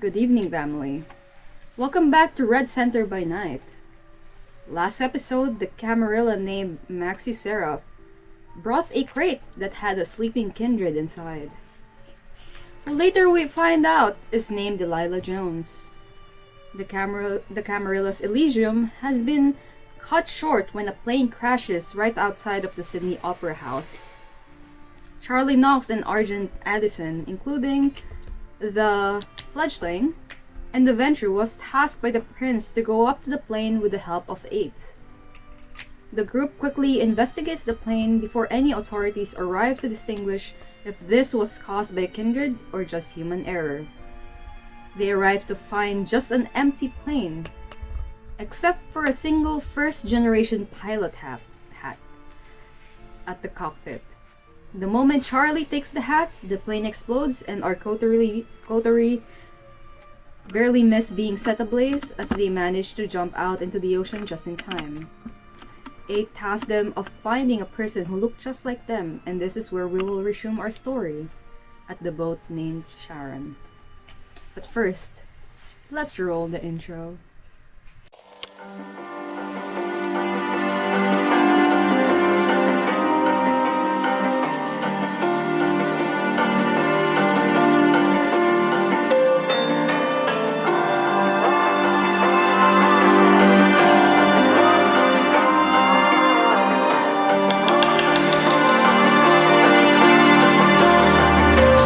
Good evening, family. Welcome back to Red Center by Night. Last episode, the Camarilla named Maxi Seraph brought a crate that had a sleeping Kindred inside, who later we find out is named Delilah Jones. The Camarilla's Elysium has been cut short when a plane crashes right outside of the Sydney Opera House. Charley, Knox, and Argent Addison, including the fledgling and the Ventrue, was tasked by the prince to go up to the plane with the help of 8. The group quickly investigates the plane before any authorities arrive to distinguish if this was caused by Kindred or just human error. They arrive to find just an empty plane, except for a single first-generation pilot hat at the cockpit. The moment Charley takes the hat, the plane explodes and our coterie barely miss being set ablaze as they manage to jump out into the ocean just in time. 8 tasks them of finding a person who looked just like them, and this is where we will resume our story at the boat named Sharon. But first, let's roll the intro.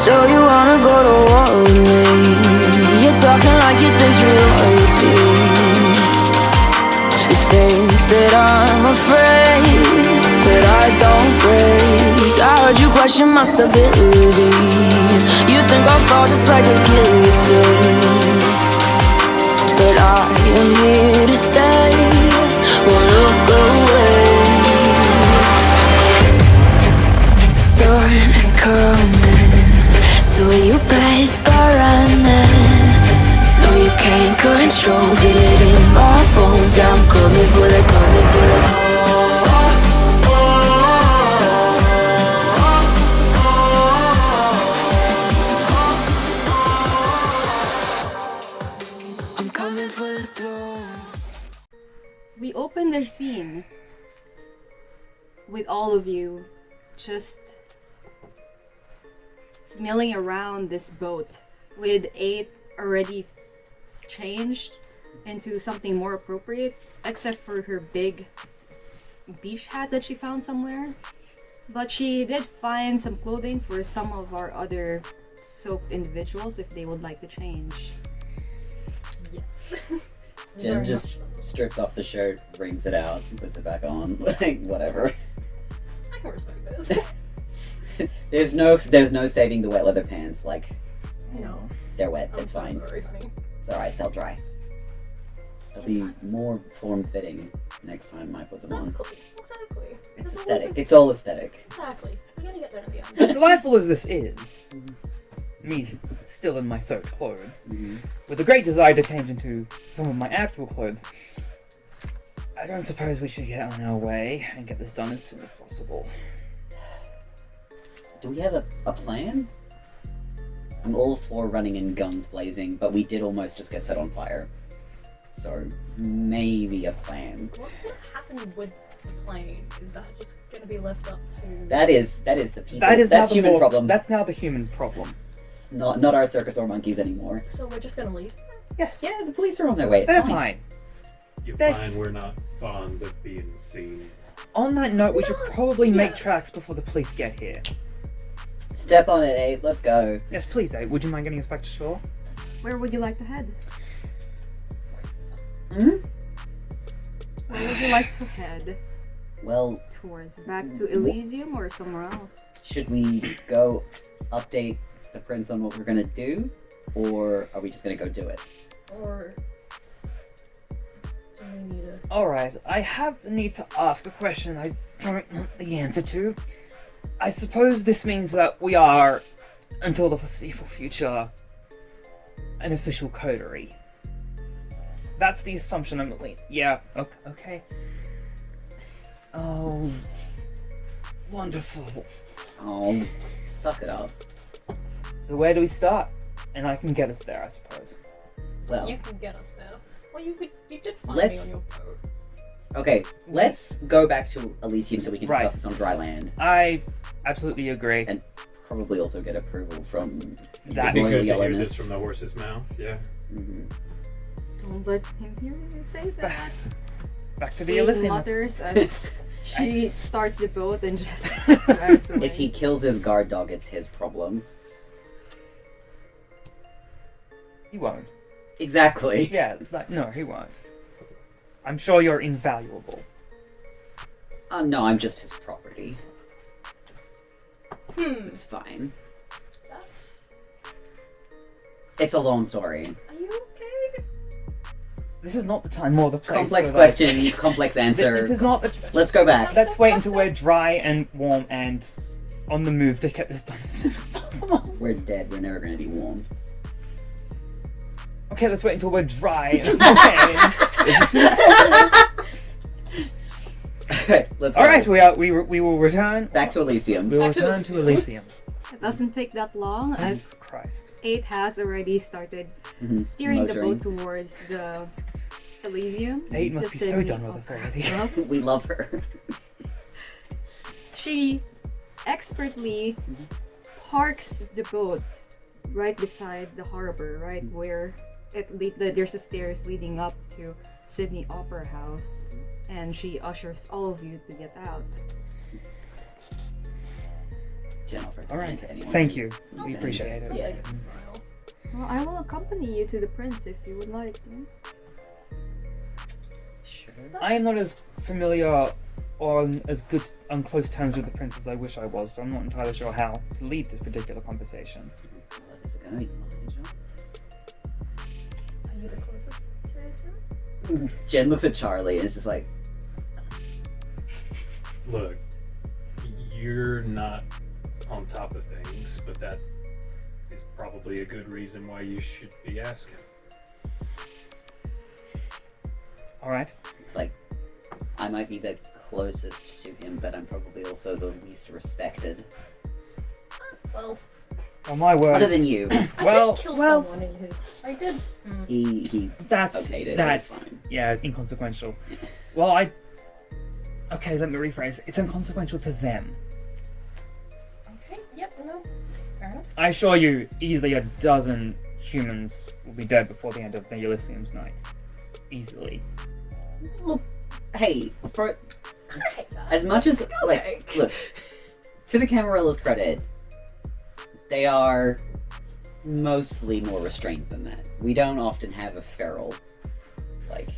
So you wanna go to war with me? You're talking like you think you're royalty. You think that I'm afraid, but I don't break. I heard you question my stability. You think I'll fall just like a guillotine, but I am here to stay. Won't look away. The storm is coming, so you better start running. No, you can't control, feel it in my bones. I'm coming for the, coming for the. I'm coming for the throne. We open their scene with all of you just milling around this boat with 8 already changed into something more appropriate, except for her big beach hat that she found somewhere. But she did find some clothing for some of our other soaked individuals if they would like to change. Yes. Jen just strips off the shirt, brings it out, and puts it back on. Like, whatever. I can respect this. There's no saving the wet leather pants. Like, No. they're wet. I'm It's so fine. sorry, honey. It's alright. They'll dry. They'll be more form-fitting next time I put them on. Exactly. It's aesthetic. It's all aesthetic. Exactly. We're gonna get there in the end. As delightful as this is, me still in my soaked clothes, with a great desire to change into some of my actual clothes, I don't suppose we should get on our way and get this done as soon as possible. Do we have a plan? I'm all for running in guns blazing, but we did almost just get set on fire. So, maybe a plan. What's gonna happen with the plane? Is that just gonna be left up to... That is the people. That's That's human problem. That's now the human problem. It's not our circus or monkeys anymore. So we're just gonna leave? Yes, Yeah, the police are on their way. It's they're fine. fine. You They- find we're not fond of being seen. On that note, we should probably make Yes. tracks before the police get here. Step on it, Abe. Let's go. Yes, please, Abe. Would you mind getting us back to shore? Where would you like to head? Hmm? Where would you like to head? Well, Towards back to Elysium or somewhere else? should we go update the prince on what we're gonna do, or are we just gonna go do it? Or... do we need a... Alright, I have the need to ask a question I don't know the answer to. I suppose this means that we are, until the foreseeable future, an official coterie. That's the assumption I'm leaning. Yeah, okay. Oh, wonderful. Oh, suck it up. So where do we start? And I can get us there, I suppose. Well, You can get us there. Well, you did find Let's- me on your boat. okay, let's go back to Elysium so we can discuss Right. this on dry land. I absolutely agree. And probably also get approval from That Be royal good to hear yellowness. this from the horse's mouth. Yeah. Mhm. Don't let him hear you say that. Back to the He Elysium. mutters as she starts the boat and just drives away. If he kills his guard dog, it's his problem. He won't. Exactly. Yeah, no, he won't. I'm sure you're invaluable. No, I'm just his property. Hmm. It's fine. That's. It's a long story. Are you okay? This is not the time or the place. Complex for, like- question, complex This answer. is not the. Let's go back. Let's wait until we're dry and warm and on the move to get this done as soon as possible. We're dead. We're never going to be warm. Okay, let's wait until we're dry and okay. Let's go. All right, we will return. Back to Elysium. We will Back to return to Elysium. It doesn't take that long as Jesus Christ. 8 has already started Mhm. steering the Motoring. boat towards the Elysium. 8 must the be so Sydney done with us Opera already. House. We love her. She expertly parks the boat right beside the harbor, right where there's a stairs leading up to Sydney Opera House, and she ushers all of you to get out. Jen offers All a right. hand to anyone. Thank you. who We needs appreciate any. it. I'll Yeah. take it and smile. Well, I will accompany you to the prince if you would like. Sure. I am not as familiar or on close terms with the prince as I wish I was, so I'm not entirely sure how to lead this particular conversation. Well, is it going to be my job? Are you the closest to him? Jen looks at Charley and is just like, Look, you're not on top of things, but that is probably a good reason why you should be asking. All right. I might be the closest to him, but I'm probably also the least respected. Well, On my word. Other than you. I Well, did kill well. someone in his. I did. He That's okayed it. that's It's fine. yeah, inconsequential. Well, okay, let me rephrase. It's inconsequential to them. Okay. Yep. No. Fair enough. I assure you, easily a dozen humans will be dead before the end of the Elysium's night. Easily. Look, hey, for I hate that. as much as Okay. look, to the Camarilla's credit, they are mostly more restrained than that. We don't often have a feral, like.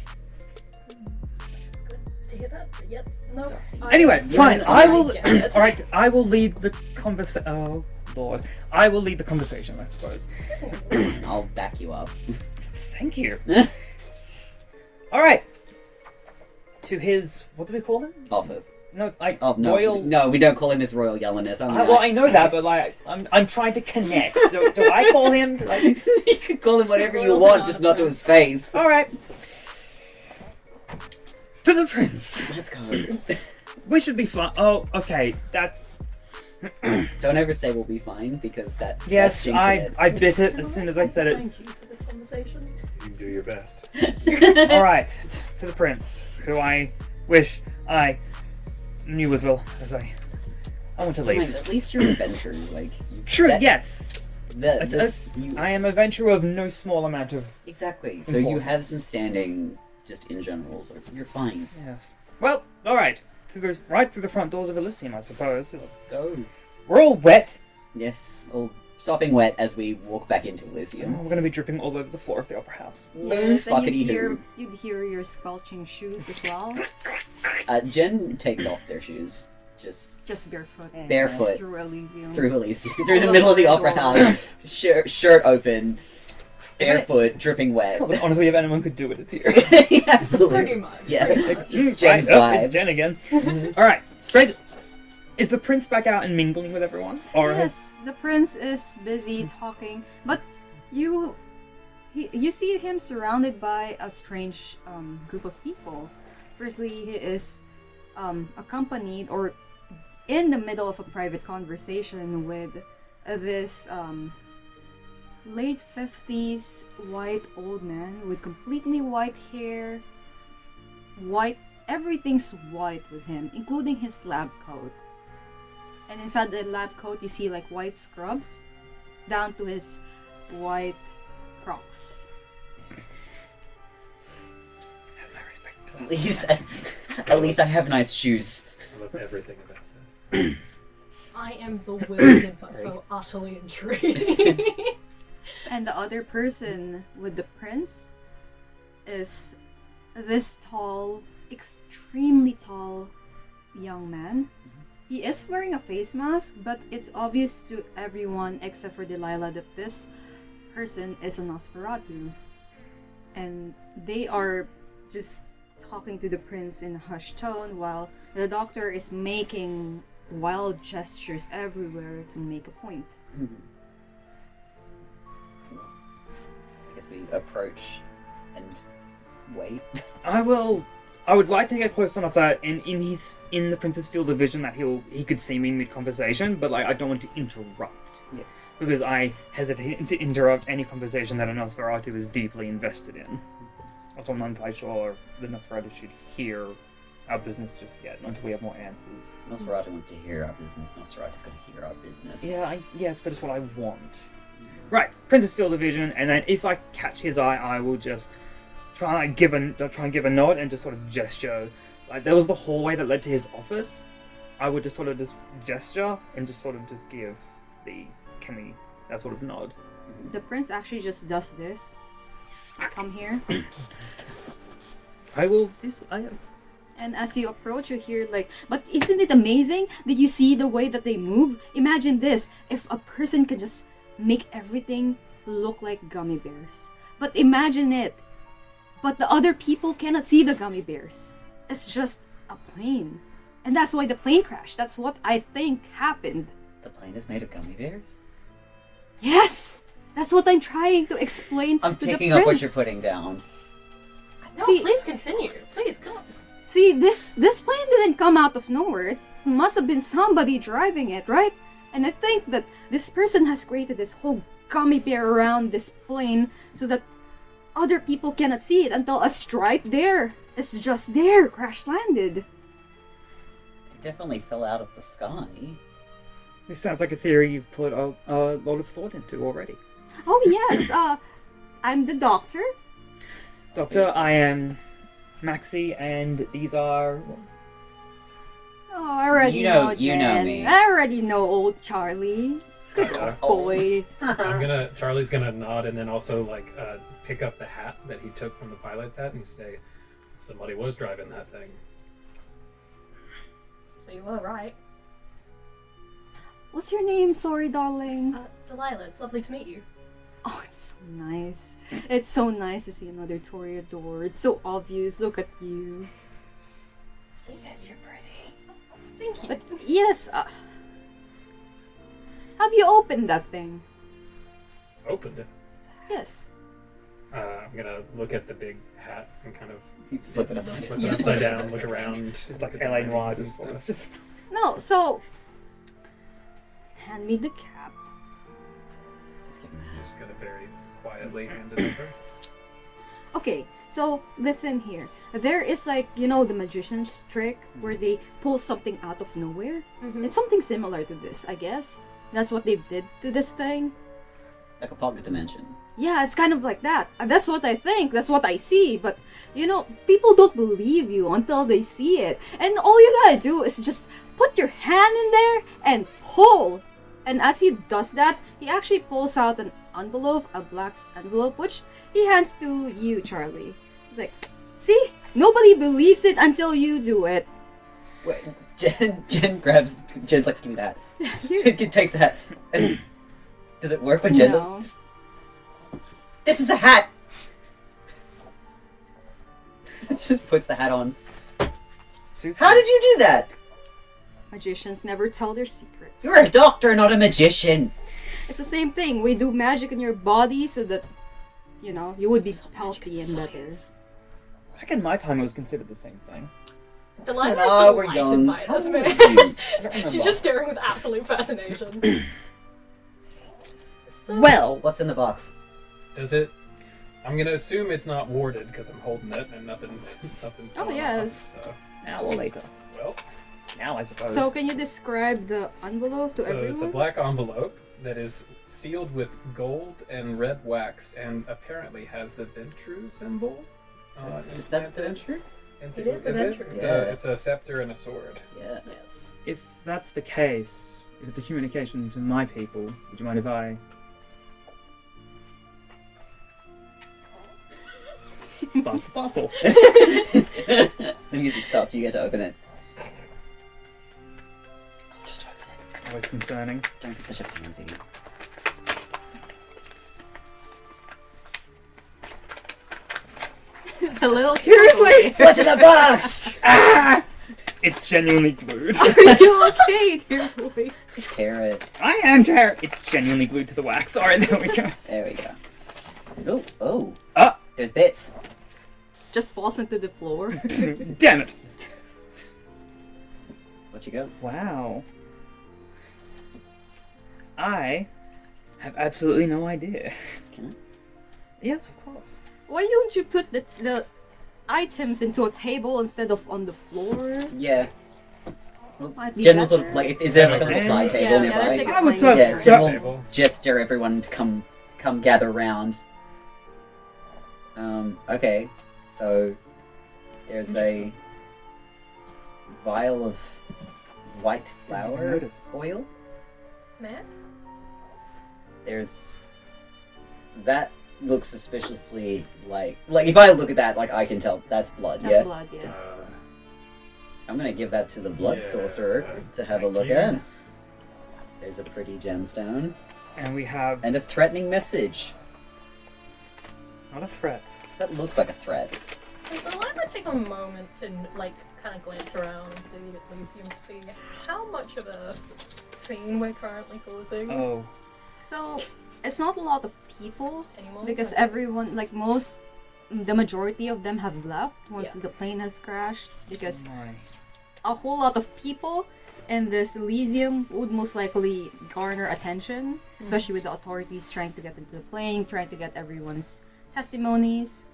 Good to hear that. But yep. No. Sorry. Anyway, You're fine. not- I will. get it. All right. I will lead the conversation. Oh Lord, I will lead the conversation. I suppose. I'll back you up. Thank you. All right. To his, what do we call him? Office. No, like Oh no, royal. no, we don't call him His Royal Yellowness. Well, I know that, but like, I'm trying to connect. Do I call him like? you can call him whatever you Royal want, just not to his face. All right. To the prince. Let's go. We should be fine. Oh, okay. That's Don't ever say we'll be fine because that's yes. jinxing I bit it as soon as I said it. Thank you for this conversation. You can do your best. it. All right. To the prince, who I wish I knew as well as I want to Fine, leave. at least you're a venture. Like True. that- Yes. You, I am a venturer of no small amount of. exactly. So you have Importance. some standing, just in general. So you're fine. Yes. Well, all right. Right through the front doors of Elysium, I suppose. Let's go. We're all wet. Yes, all sopping wet as we walk back into Oh, Elysium. we're gonna be dripping all over the floor of the opera house. Yes, and Fuckity who. you'd hear your squelching shoes as well, Jen takes off their shoes, just just barefoot barefoot through Elysium. through Elysium, through the middle of the opera house, shirt open, barefoot, dripping wet. Honestly, if anyone could do it, it's here. Absolutely. Pretty much. Yeah, it's Mm, Jen's right, oh, vibe. it's Jen again. All right, straight. Is the prince back out and mingling with everyone, or Yes, the prince is busy talking, but you see him surrounded by a strange group of people. Firstly, he is accompanied or in the middle of a private conversation with this late 50s white old man with completely white hair, white, everything's white with him, including his lab coat. And inside the lab coat, you see like white scrubs down to his white Crocs. At least I have nice shoes. I love everything about this. I am bewildered but so utterly intrigued. And the other person with the prince is this tall, extremely tall young man. He is wearing a face mask, but it's obvious to everyone except for Delilah that this person is a Nosferatu. And they are just talking to the prince in a hushed tone while the doctor is making wild gestures everywhere to make a point. I guess we approach and wait. I would like to get close enough that in the prince's field of vision that he could see me mid-conversation, but like I don't want to interrupt. Yeah. Because I hesitate to interrupt any conversation that a Nosferatu is deeply invested in. Also, I'm not entirely sure the Nosferatu should hear our business just yet, until we have more answers. Nosferatu wants to hear our business. Nosferatu's got to hear our business. Yeah, yes, but it's what I want. Right, Prince's field of vision, and then if I catch his eye, I will just try and give a nod and just sort of gesture. Like there was the hallway that led to his office. I would just sort of just gesture and just sort of just give the Kimmy that sort of nod. The prince actually just does this. Come here. I will do. And as you approach, you hear like, but isn't it amazing? Did you see the way that they move? Imagine this, if a person could just make everything look like gummy bears. But imagine it. But the other people cannot see the gummy bears. It's just a plane. And that's why the plane crashed. That's what I think happened. The plane is made of gummy bears? Yes! That's what I'm trying to explain I'm to the prince. picking up what you're putting down. No, See- please continue. Please, come on. See, this plane didn't come out of nowhere. It must have been somebody driving it, right? And I think that this person has created this whole gummy bear around this plane so that other people cannot see it until a stripe there. It's just there, crash landed. It definitely fell out of the sky. This sounds like a theory you've put a lot of thought into already. Oh yes, I'm the doctor. Doctor, I am Maxi, and these are... Oh, I already You know Jen. me. I already know old Charley. Good boy. Charlie's gonna nod and then also pick up the hat that he took from the pilot's hat and say, somebody was driving that thing. So you were right. What's your name? Sorry, darling. Delilah, it's lovely to meet you. Oh, it's so nice. It's so nice to see another Toreador. It's so obvious. Look at you. He says you're pretty. Thank you. But yes, have you opened that thing? Opened it. Yes. I'm gonna look at the big hat and kind of Flip it upside flip down. it upside down, look around. Just like look at LA the Noir, names and just sort of stuff. just... No, so hand me the cap. Just give him the Just hat. gotta very quietly hand it over. Okay, so listen here. There is the magician's trick where they pull something out of nowhere. Mm-hmm. It's something similar to this, I guess. That's what they did to this thing. Like a pocket dimension. Yeah, it's kind of like that. That's what I think. That's what I see. But, people don't believe you until they see it. And all you gotta do is just put your hand in there and pull. And as he does that, he actually pulls out an envelope, a black envelope, which he hands to you, Charlie. He's like, see? Nobody believes it until you do it. Wait, Jen's like, give me that. Here. Jen takes the hat. Does it work when Jen No. does? This is a hat! Just puts the hat on. How did you do that? Magicians never tell their secrets. You're a doctor, not a magician. It's the same thing. We do magic in your body so that, you would be So magic healthy is and better. science. Back in my time, it was considered the same thing. Delilah Oh, is we're delighted young. by How this old minute. are you? I don't remember. She's just staring with absolute fascination. This so. Well, What's in the box? Does it? I'm gonna assume it's not warded because I'm holding it and nothing's Oh, going yes. off, so. now or later. Well, Now, I suppose. So can you describe the envelope to so everyone? it's a black envelope that is sealed with gold and red wax and apparently has the Ventrue symbol. Is that the implanted. Ventrue? It is the Ventrue. It's a scepter and a sword. Yeah. Yes. If that's the case, if it's a communication to my people, would you mind if I... Start the puzzle. The music stopped. You get to open it. Just open it. Always concerning. Don't be such a pansy. It's a little Seriously? What's in the box? Ah! It's genuinely glued. Are you okay, dear boy? Just tear it. I am terrible. It's genuinely glued to the wax. Alright, there we go. There we go. Oh, oh. Ah! There's bits. Just falls into the floor. Damn it. What you got? Wow. I have absolutely no idea. Can Yes, of course. Why don't you put the items into a table instead of on the floor? Yeah. Might be General sort better. of, like, is there like a little side table Yeah, nearby? there's like a I would tiny say- Yeah, square. general Table. gesture everyone to come gather round. Okay, so there's a vial of white flower notice? oil. Man? There's that looks suspiciously like if I look at that, like I can tell that's blood. That's yeah, blood, yes. I'm gonna give that to the blood Yeah, sorcerer to have a thank look you. at. There's a pretty gemstone And we have... and a threatening message. Not a threat. That looks like a threat. Well, I might take a moment to like kind of glance around the Elysium to see how much of a scene we're currently causing Oh. So, it's not a lot of people anymore. because but- everyone, like the majority of them have left once Yeah. the plane has crashed because My. a whole lot of people in this Elysium would most likely garner attention, especially with the authorities trying to get into the plane, trying to get everyone's testimonies.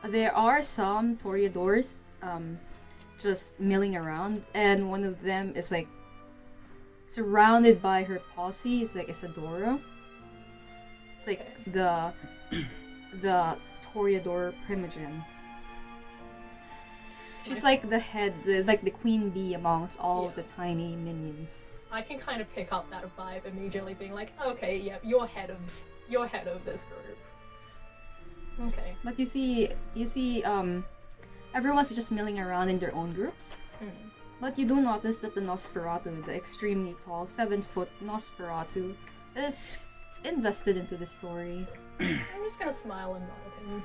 There are some toreadors just milling around, and one of them is like surrounded by her posse. It's like Isadora. It's like the toreador primogen. She's like the head, like the queen bee amongst all of the tiny minions. I can kind of pick up that vibe immediately, being like, okay, yeah, you're head of this group. Okay. But you see, everyone's just milling around in their own groups. But you do notice that the Nosferatu, the extremely tall, 7-foot Nosferatu, is invested into the story. I'm just gonna smile and nod at him.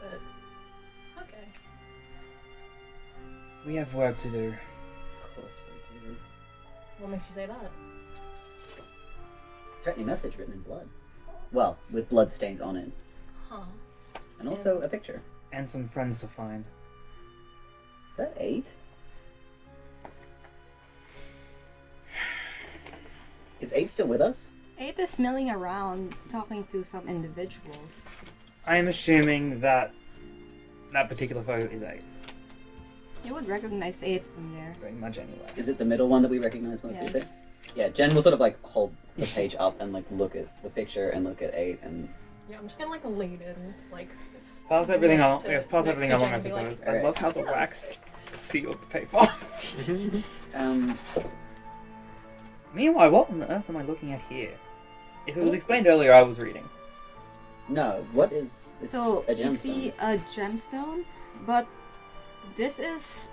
But okay. We have work to do. Of course we do. What makes you say that? Threatening message written in blood. Well, with blood stains on it. Huh. And also a picture. And some friends to find. Is that 8? Is 8 still with us? 8 is milling around, talking to some individuals. I am assuming that that particular photo is 8. You would recognize 8 from there. Pretty much anyway. Is it the middle one that we recognize most? Is Yes. it? Yeah, Jen will sort of like hold the page up and like look at the picture and look at 8 and Yeah, I'm just gonna like lean in, like Pass everything next along. to- Yeah, pass next everything to along, Jen I and be like, suppose. I Alright. love how the wax sealed the paper. Meanwhile, what on earth am I looking at here? If it was explained earlier, I was reading. no, what is it's So a you gemstone? see a gemstone, but this is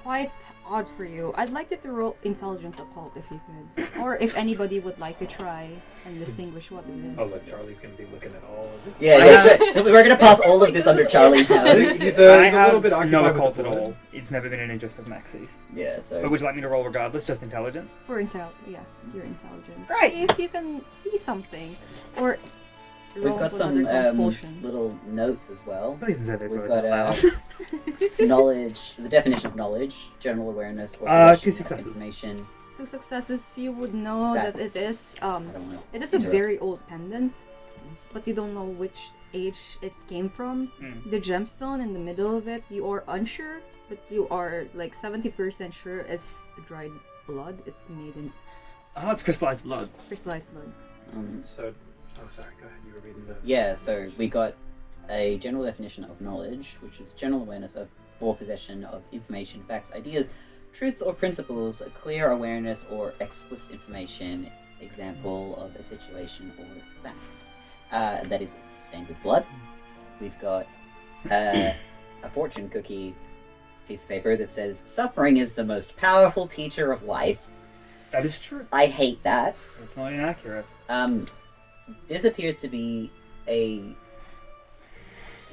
quite odd for you. I'd like you to roll intelligence occult if you could, or if anybody would like to try and distinguish what it is. Oh, look, Charlie's gonna be looking at all of this. Yeah, we're gonna pass all of this under Charlie's nose. He's I a have little bit occupied no with occult the at blood. all. It's never been an interest of Maxi's. Yeah, so But would you like me to roll regardless, just intelligence? For your intelligence. Right. See if you can see something, or we've roll got for some another compulsion. little notes as well. Please don't say this We've word got out loud. knowledge, the definition of knowledge, general awareness, or 2 possession of successes. information 2 successes, you would know that it is I don't know. it is a very old pendant, but you don't know which age it came from. The gemstone in the middle of it, you are unsure, but you are like 70% sure it's dried blood. It's made in Oh, it's crystallized blood. crystallized blood. So, oh, sorry, go ahead. You were reading the. Yeah, so we got a general definition of knowledge, which is general awareness of or possession of information, facts, ideas, truths or principles, a clear awareness or explicit information, example of a situation or fact. That is stained with blood. We've got a fortune cookie piece of paper that says, "Suffering is the most powerful teacher of life." That is true. I hate that. It's not inaccurate. This appears to be a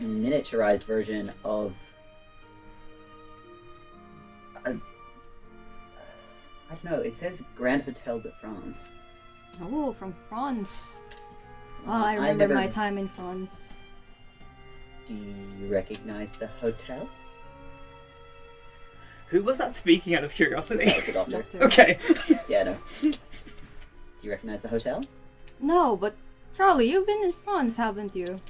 miniaturized version of I don't know, it says Grand Hotel de France. Oh, from France. Oh, I remember my time in France. Do you recognize the hotel? Who was that speaking out of curiosity? That was the doctor. Doctor. Okay. Yeah, no. Do you recognize the hotel? No, but Charlie, you've been in France, haven't you?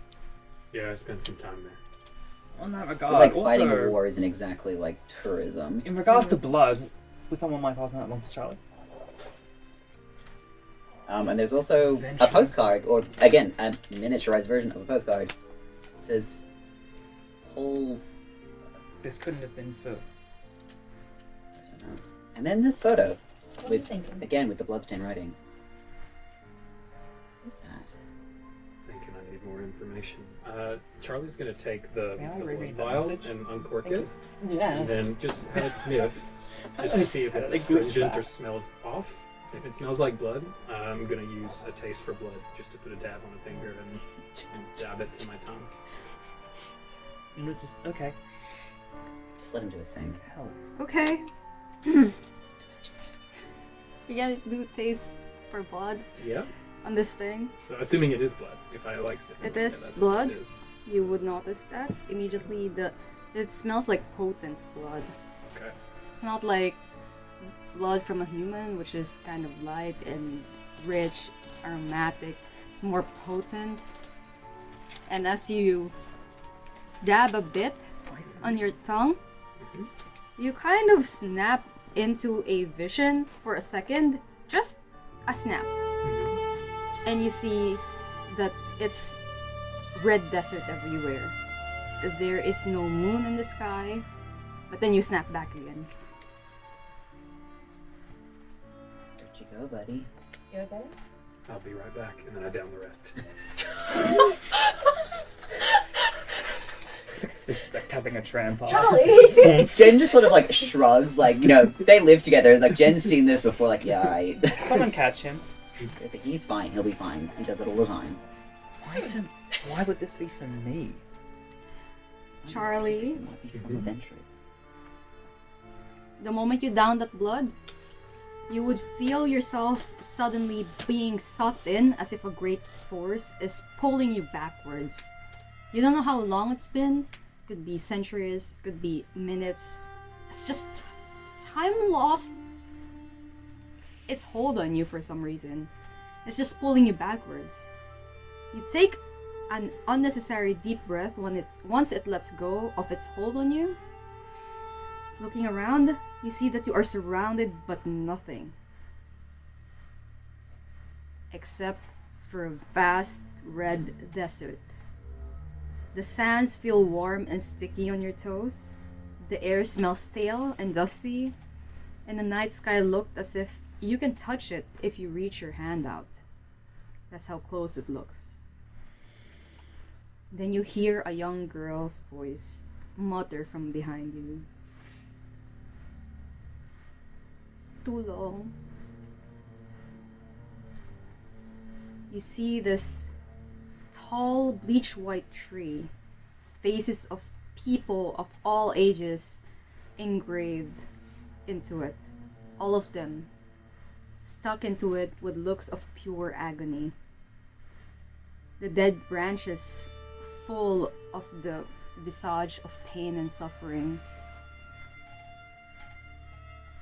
Yeah, I spent some time there. On that But, regard, like, fighting a also, war isn't exactly like tourism. in regards to blood, would someone mind passing that along to Charlie? And there's also a Ventrue. postcard, or again, a miniaturized version of a postcard. It says, "Whole." This couldn't have been for... I don't know. And then this photo, What with are you thinking? again with the bloodstain writing. What's that? Thinking I need more information. Charlie's gonna take the May I blood reread that vial message? and uncork Thank it, Yeah. and then just have a sniff, just to see if it's That's a good astringent or fact. smells off. If it smells like blood, I'm gonna use a taste for blood, just to put a dab on a finger and dab it to my tongue. Just, okay. Just let him do his thing. Hell. Okay. You gotta do taste for blood Yeah. on this thing. So assuming it is blood, if I like sniffing, It yeah, is that's blood? What it is. You would notice that immediately. It smells like potent blood. Okay. It's not like blood from a human, which is kind of light and rich, aromatic. It's more potent. And as you dab a bit on your tongue, Mhm. you kind of snap into a vision for a second. Just a snap. Mhm. And you see that it's red desert everywhere. There is no moon in the sky, but then you snap back again. Where'd you go, buddy? You okay? I'll be right back, and then I down the rest. It's like tapping a tram pass. Charlie! Jen just sort of like shrugs, like, you know, they live together. Like, Jen's seen this before, like, yeah, alright. Someone catch him. He's fine, he'll be fine. He does it all the time. Why would this be for me? Charlie, It might be from Ventrue. the moment you down that blood, you would feel yourself suddenly being sucked in as if a great force is pulling you backwards. You don't know how long it's been. Could be centuries, could be minutes. It's just time lost its hold on you for some reason. It's just pulling you backwards. You take an unnecessary deep breath once it lets go of its hold on you. Looking around, you see that you are surrounded but nothing. Except for a vast red desert. The sands feel warm and sticky on your toes. The air smells stale and dusty. And the night sky looked as if you can touch it if you reach your hand out. That's how close it looks. Then you hear a young girl's voice mutter from behind you. Tulong. You see this tall bleach white tree, faces of people of all ages engraved into it. All of them stuck into it with looks of pure agony. The dead branches full of the visage of pain and suffering.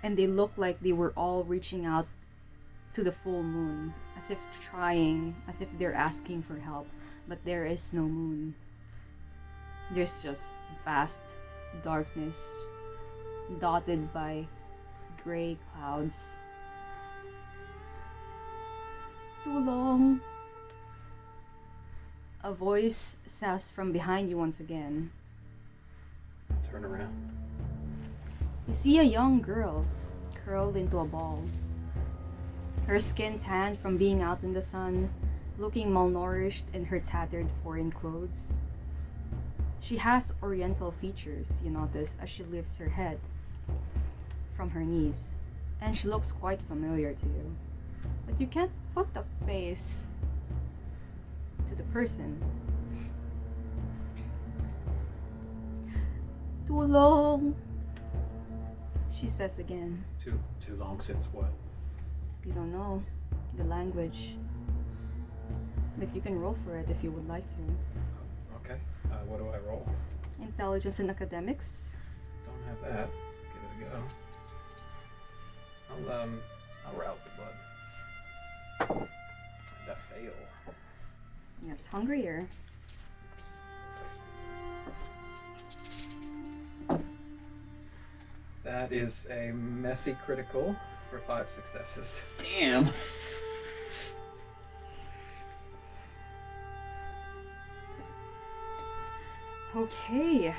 and they look like they were all reaching out to the full moon, as if trying, as if they're asking for help, but there is no moon. There's just vast darkness dotted by gray clouds. Tulong. A voice says from behind you once again. Turn around. You see a young girl curled into a ball. Her skin tanned from being out in the sun, looking malnourished in her tattered foreign clothes. She has oriental features, you notice, as she lifts her head from her knees, and she looks quite familiar to you. But you can't put the face to the person. Tulong, she says again. Too long since what? You don't know the language, but you can roll for it if you would like to. Okay. What do I roll? Intelligence and academics. Don't have that. Give it a go. I'll rouse the blood. That fail. Yeah, it's hungrier. That is a messy critical for 5 successes. Damn. Okay.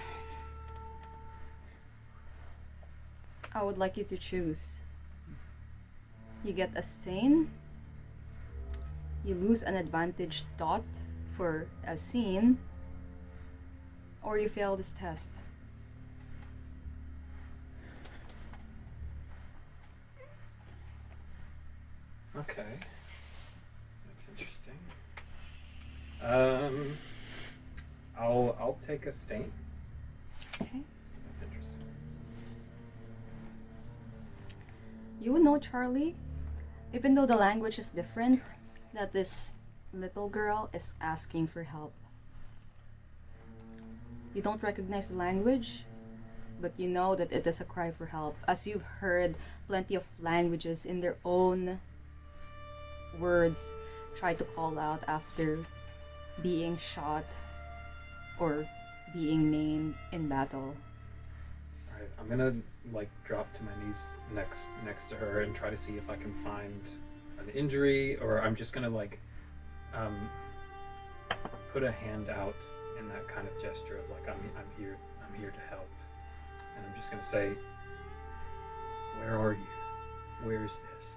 I would like you to choose. You get a stain. You lose an advantage dot for a scene. Or you fail this test. Okay. That's interesting. I'll take a stain. Okay. That's interesting. You would know, Charley, even though the language is different, that this little girl is asking for help. You don't recognize the language, but you know that it is a cry for help, as you've heard plenty of languages in their own words try to call out after being shot or being maimed in battle. Alright, I'm gonna drop to my knees next to her and try to see if I can find an injury, or I'm just gonna put a hand out in that kind of gesture of I'm here to help. And I'm just gonna say, where are you? Where is this?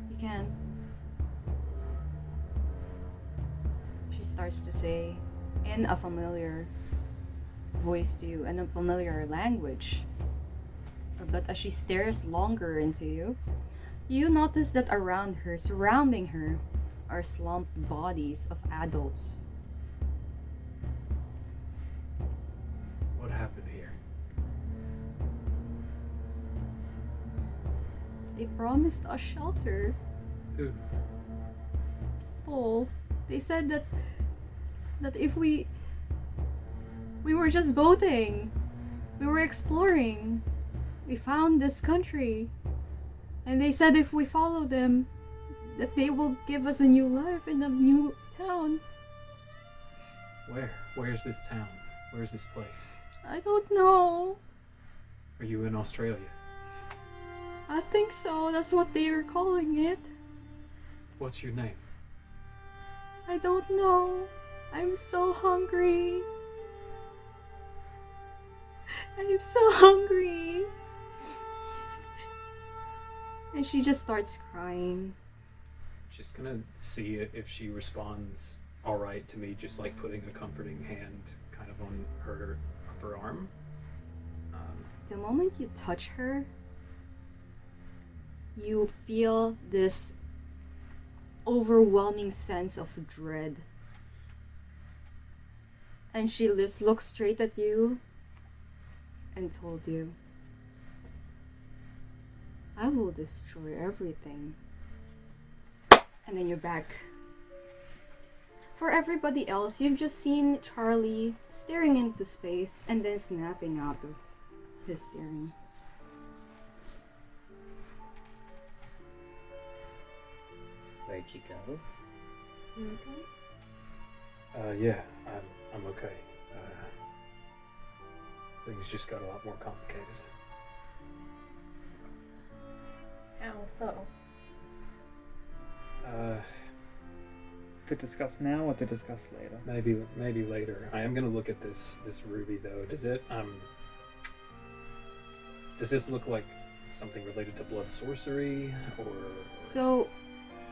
You can. She starts to say in a familiar voice to you, in a familiar language. But as she stares longer into you, you notice that around her, surrounding her, are slumped bodies of adults. What happened here? They promised us shelter. Who? Oh, they said that if we were just boating, we were exploring, we found this country, and they said if we follow them, that they will give us a new life in a new town. Where? Where's this town? Where's this place? I don't know. Are you in Australia? I think so. That's what they were calling it. What's your name? I don't know. I'm so hungry. I'm so hungry. And she just starts crying. Just gonna see if she responds alright to me, just putting a comforting hand kind of on her upper arm. The moment you touch her, you feel this overwhelming sense of dread. And she just looked straight at you and told you, I will destroy everything. And then you're back. For everybody else, you've just seen Charley staring into space and then snapping out of his staring. Where'd you go? Yeah, I'm okay. Things just got a lot more complicated. How so? To discuss now or to discuss later? Maybe later. I am gonna look at this ruby though. Does this look like something related to blood sorcery or? So,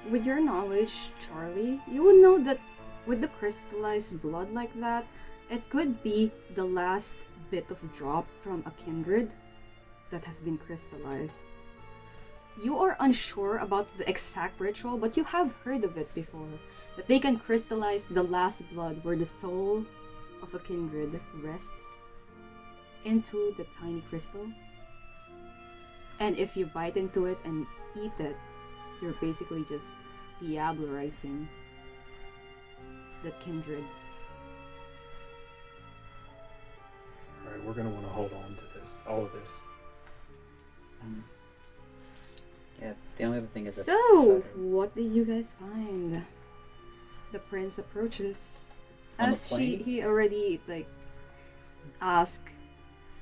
with your knowledge, Charley, you would know that with the crystallized blood like that, it could be the last bit of drop from a kindred that has been crystallized. You are unsure about the exact ritual, but you have heard of it before. That they can crystallize the last blood where the soul of a kindred rests into the tiny crystal. And if you bite into it and eat it, you're basically just diablerizing the kindred. Alright, we're gonna want to hold on to this, all of this. Yeah, the only other thing is that. So, what did you guys find? The prince approaches. On the As plane? he already asked,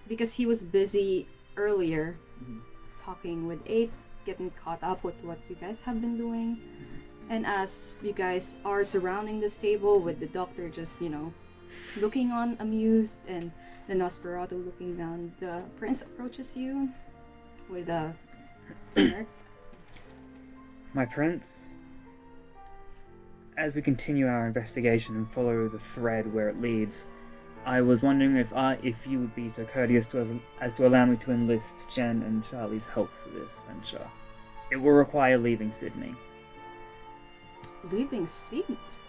because he was busy earlier Mhm. talking with 8, getting caught up with what you guys have been doing. And as you guys are surrounding this table with the doctor just, looking on amused and the Nosferatu looking down, the prince approaches you with a smirk. My prince, as we continue our investigation and follow the thread where it leads, I was wondering if you would be so courteous as to allow me to enlist Jen and Charlie's help for this venture. It will require leaving Sydney. Leaving seats.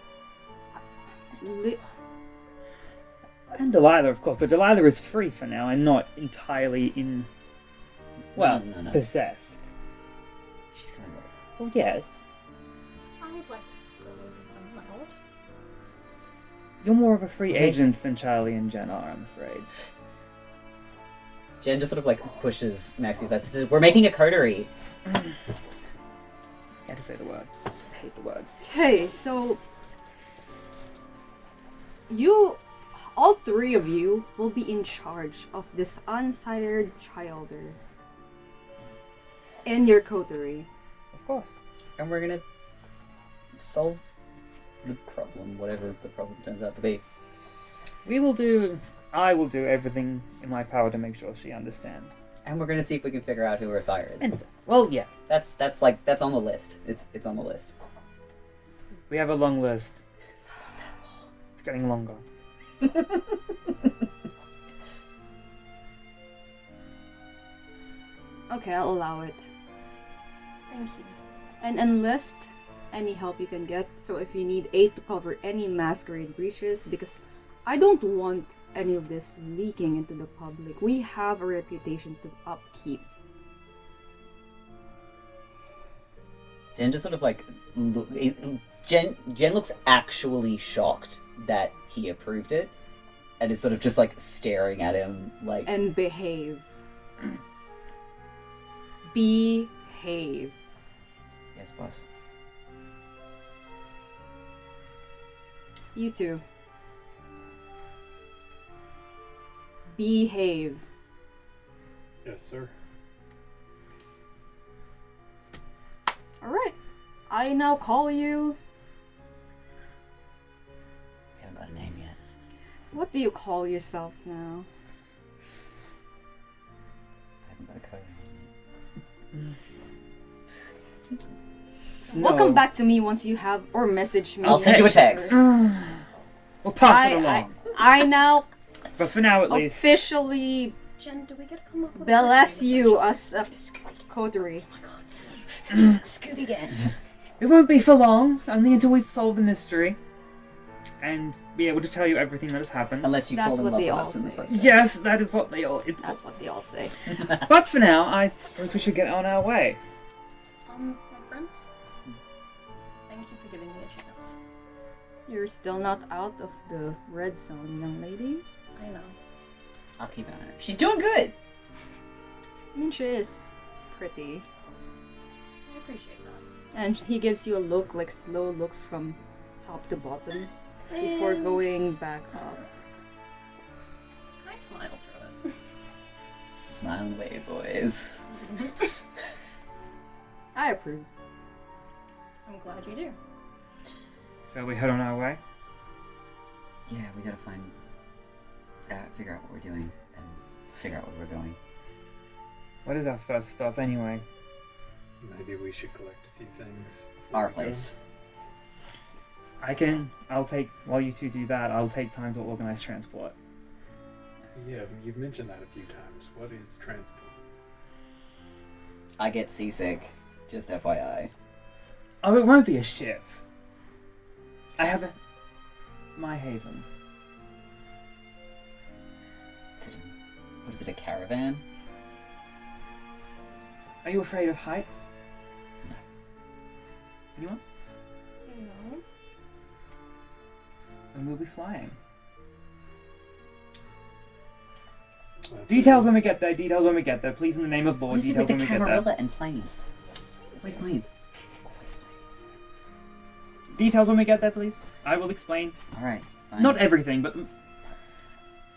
And Delilah, of course, but Delilah is free for now and not entirely No. possessed. She's coming over. Well, yes. I would like to go with my lord. You're more of a free Okay. agent than Charlie and Jen are, I'm afraid. Jen just sort of pushes Maxi's eyes and says, "We're making a coterie." I had to say the word. I hate the word. Okay, so all 3 of you will be in charge of this unsired childer in your coterie. Of course. And we're gonna solve the problem, whatever the problem turns out to be. I will do everything in my power to make sure she understands. And we're gonna see if we can figure out who her sire is. Well, yes. That's on the list. It's on the list. We have a long list. It's getting longer. Okay, I'll allow it. Thank you. And enlist any help you can get. So if you need aid to cover any masquerade breaches, because I don't want any of this leaking into the public. We have a reputation to upkeep. Jen just sort of Jen looks actually shocked that he approved it, and is sort of just staring at him like. And behave. Behave. Yes, boss. You too. Behave. Yes, sir. Alright. I now call you. We haven't got a name yet. What do you call yourselves now? I haven't got a code. Welcome back to me once you have, or message me. I'll send you a text. We'll pass it along. I now But for now, at least. officially Jen, do we get to come up with bless a you as a coterie. Scoot again. It won't be for long, only until we've solved the mystery. And be able to tell you everything that has happened. Unless you That's fall in what love they with all us in the say. first place. Yes, that is what they all. That's what they all say. But for now, I suppose we should get on our way. My friends, thank you for giving me a chance. You're still not out of the red zone, young lady. I know. I'll keep an eye on her. She's doing good! I mean, she is pretty. I appreciate that. And he gives you a look, like slow look from top to bottom before And going back up. I smile through it. Smile away, boys. I approve. I'm glad you do. Shall we head on our way? Yeah, we gotta figure out what we're doing and figure out where we're going. What is our first stop anyway? Maybe we should collect a few things. Our place. While you two do that, I'll take time to organize transport. Yeah, you've mentioned that a few times. What is transport? I get seasick, just FYI. Oh, it won't be a ship. I have my haven. What is it, a caravan? Are you afraid of heights? No. Anyone? No. Then we'll be flying. That's Details when we get there, details when we get there. Please, in the name of Lord, Listen details with when the we get there. Camarilla and planes. Always planes. Always planes. Details when we get there, please. I will explain. Alright, fine. Not everything, but It's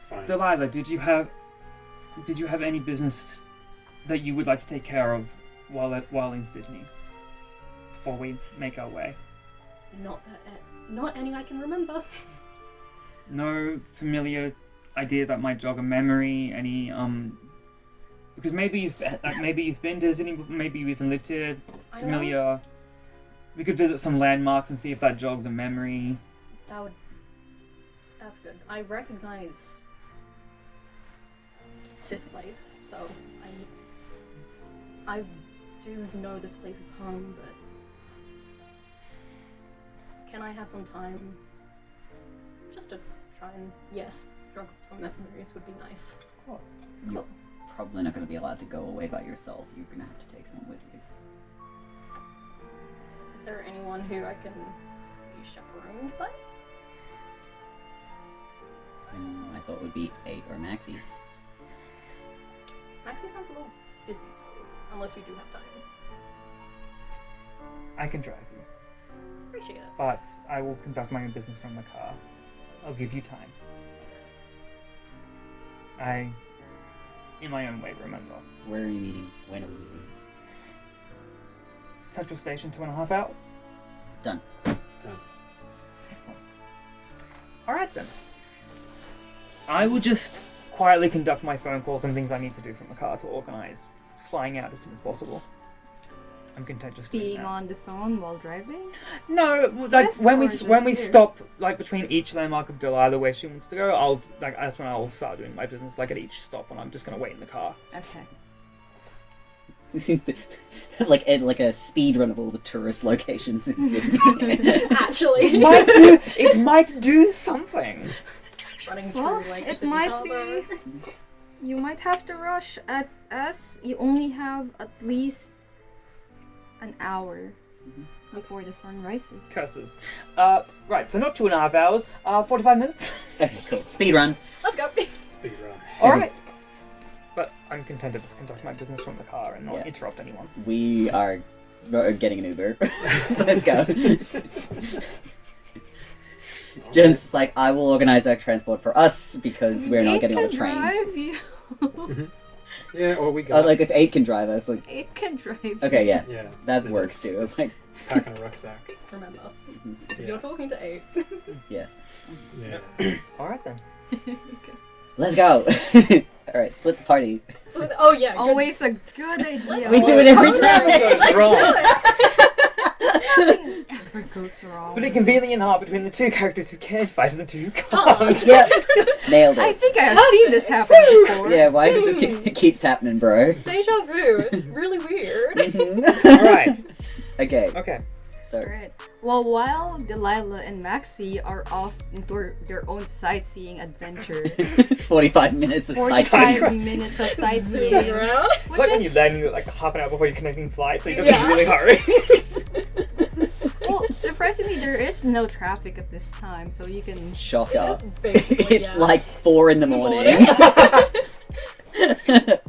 fine. Delilah, did you have any business that you would like to take care of while in Sydney before we make our way? Not any I can remember. No familiar idea that might jog a memory? Any because maybe you've been to Sydney, maybe you even lived here. I know. Familiar. We could visit some landmarks and see if that jogs a memory. That's good. I recognize this place, so I do know this place is home, but can I have some time just to try and, yes, drug up some memories would be nice. Of course. You're probably not going to be allowed to go away by yourself. You're going to have to take someone with you. Is there anyone who I can be chaperoned by? I thought it would be 8 or Maxi. Maxi sounds a little busy, unless you do have time. I can drive you, Appreciate it. but I will conduct my own business from the car. I'll give you time. Thanks. In my own way, remember. Where are you meeting? When are we meeting? Central Station, 2.5 hours. Done. Alright then. I will just quietly conduct my phone calls and things I need to do from the car to organize flying out as soon as possible. I'm content just doing Being that. on the phone while driving? No, like Yes, when or we just when we here? stop like between each landmark of Delilah where she wants to go, I'll like that's when I'll start doing my business like at each stop and I'm just gonna wait in the car. Okay. This seems like a speed run of all the tourist locations in Sydney. Actually, It might do something. running through Well, like it Sydney might Harbour. be. You might have to rush at us. You only have at least an hour before the sun rises. Curses. Right, so not 2.5 hours, 45 minutes. Okay, cool. Speed run. Let's go. Speed run. Alright. But I'm content to just conduct my business from the car and not Yeah. interrupt anyone. We are getting an Uber. Let's go. Jen's just like, I will organize our transport for us because we're not getting on the train. Drive you. Yeah, or we Oh, got like if 8 can drive us, like, It can drive. okay, yeah, yeah, that then works too. It's like, packing a rucksack. Remember, Yeah. you're talking to 8. yeah, Yeah. Alright then. let's go. All right, split the party. Oh yeah, good. Always a good idea. We do it every Nothing time. goes wrong. Never goes wrong. But a convenient heart between the two characters who can fight and the two who can't. Yep, nailed I it. think I have seen this happen before. Yeah, why does this it keeps happening, bro? Deja vu. It's really weird. Alright, Okay, okay. so Right. Well, while Delilah and Maxi are off into their own sightseeing adventure, 45 minutes of sightseeing. 45 minutes of Zooming sightseeing. around. It's like when you're landing like half an hour before your connecting flight, so you have to really hurry. Well, to Surprisingly, there is no traffic at this time, so you can. Shocker. basically, It's yeah. like 4 in the morning.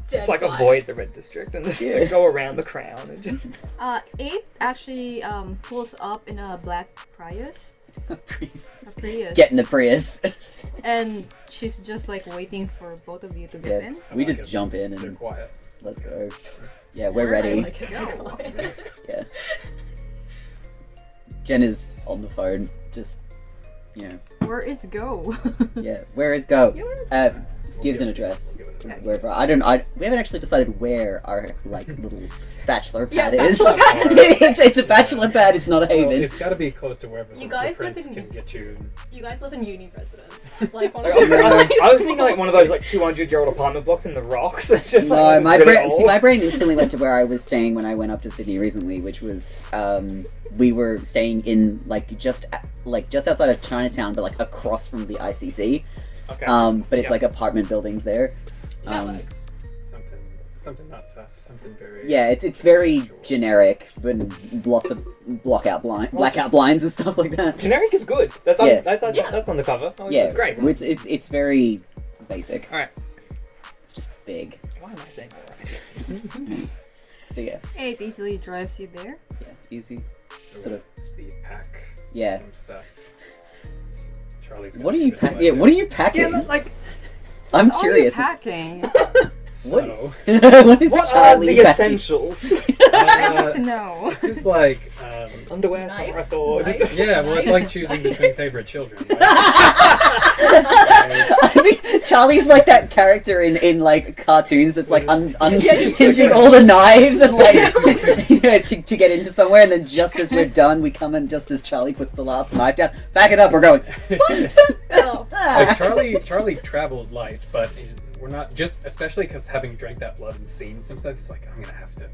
Just like avoid the red district and just Yeah. go around the crown and just. 8 actually pulls up in a black Prius. A Prius. Get in the Prius. And she's just like waiting for both of you to get Yeah. in. I We like just it. jump in They're and quiet. let's go. Yeah, we're ready. Like it. Go. Yeah. Jen is on the phone, just, you know, Where is Go? yeah. Where is Go? You know what Uh, We'll gives give an it- address. we'll give it an address. Wherever we haven't actually decided where our like little bachelor Yeah, pad is. bachelor pad. it's a bachelor pad. It's not a Well, haven. it's got to be close to wherever You the guys live prince in- can get you. You guys live in uni residence. Like one Like, of I was thinking like one of those like 200-year-old apartment blocks in the rocks. It's just No, like my really brain. See, old. my brain instantly went to where I was staying when I went up to Sydney recently, which was we were staying in just outside of Chinatown, but like across from the ICC. Okay. But it's Yeah. like apartment buildings there. Alex. Something not sus. Something very. Yeah, it's very generic, but lots of blackout blinds and stuff like that. Generic is good. That's on, Yeah. that's on the cover. Oh, Yeah, that's great. It's very basic. All right. It's just big. Why am I saying all right? So yeah, 8 easily drives you there. yeah, easy. So Sort of. speed pack. Yeah. Some stuff. Charlie's. What are you packing? Yeah, what are you packing? Yeah, but like, I'm What curious. are you packing? So, What is what are Charlie the packing? essentials? I want to know. this is like. Underwear, Knife? samurai sword. Knife? Yeah, well, it's like choosing between favorite children. Right? I mean, Charlie's like that character in like cartoons that's like unhinging all the knives and like you know, to get into somewhere, and then just as we're done, we come in just as Charlie puts the last knife down. Back it up, we're going. Oh. Like Charlie travels light, but we're not just, especially because having drank that blood and seen some stuff, it's like I'm gonna have to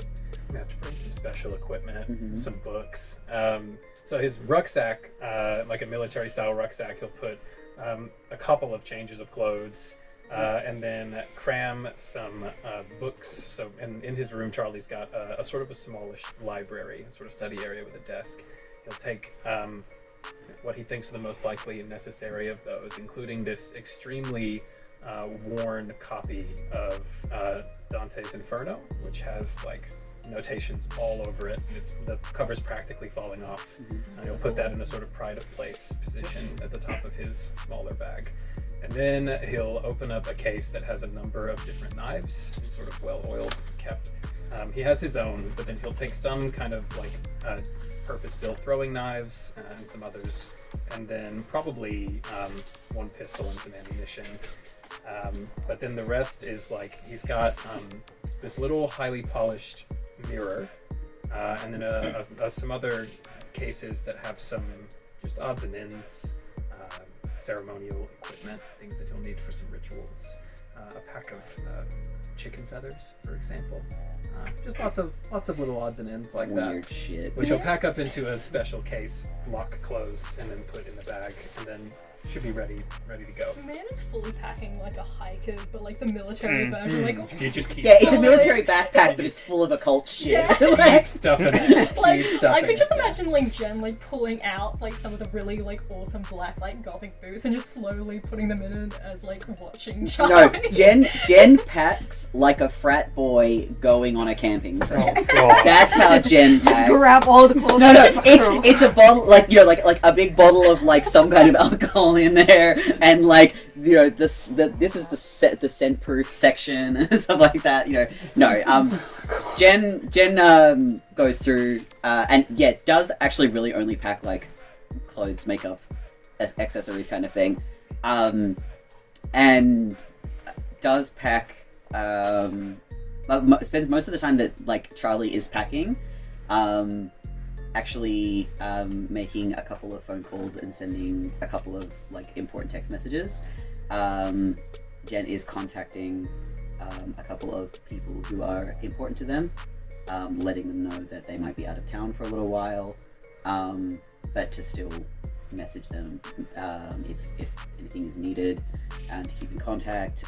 bring some special equipment, Mhm. some books. So his rucksack, like a military style rucksack, he'll put a couple of changes of clothes, and then cram some books. So in his room, Charlie's got a sort of a smallish library, a sort of study area with a desk. He'll take what he thinks are the most likely and necessary of those, including this extremely worn copy of Dante's Inferno, which has like notations all over it. The cover's practically falling off. And he'll put that in a sort of pride of place position at the top of his smaller bag. And then he'll open up a case that has a number of different knives, sort of well-oiled, kept. He has his own, but then he'll take some kind of like purpose-built throwing knives and some others, and then probably one pistol and some ammunition. But then the rest is like he's got this little highly polished mirror, and then some other cases that have some just odds and ends, ceremonial equipment, things that he'll need for some rituals. A pack of chicken feathers, for example. Just lots of little odds and ends like Weird that, shit. which he'll pack up into a special case, lock closed, and then put in the bag, and then should be ready to go. Man is fully packing like a hiker, but like the military version. Like, You just keep Yeah, it's a So, military backpack, but it's full of occult shit. Yeah. Like- keep stuff in it. Just like keep stuff I in could it. just imagine like Jen like pulling out like some of the really like awesome black like gothic boots and just slowly putting them in as like watching No, Charlie. Jen packs like a frat boy going on a camping trip. Oh god. That's how Jen Just packs. grab all the clothes. No, and throw. it's a bottle like like a big bottle of like some kind of alcohol in there, and like this is the scent proof section and stuff like that. Jen goes through and yeah, does actually really only pack like clothes, makeup, accessories kind of thing, and does pack spends most of the time that like Charlie is packing actually making a couple of phone calls and sending a couple of like important text messages. Jen is contacting a couple of people who are important to them, letting them know that they might be out of town for a little while, but to still message them if anything is needed, and to keep in contact.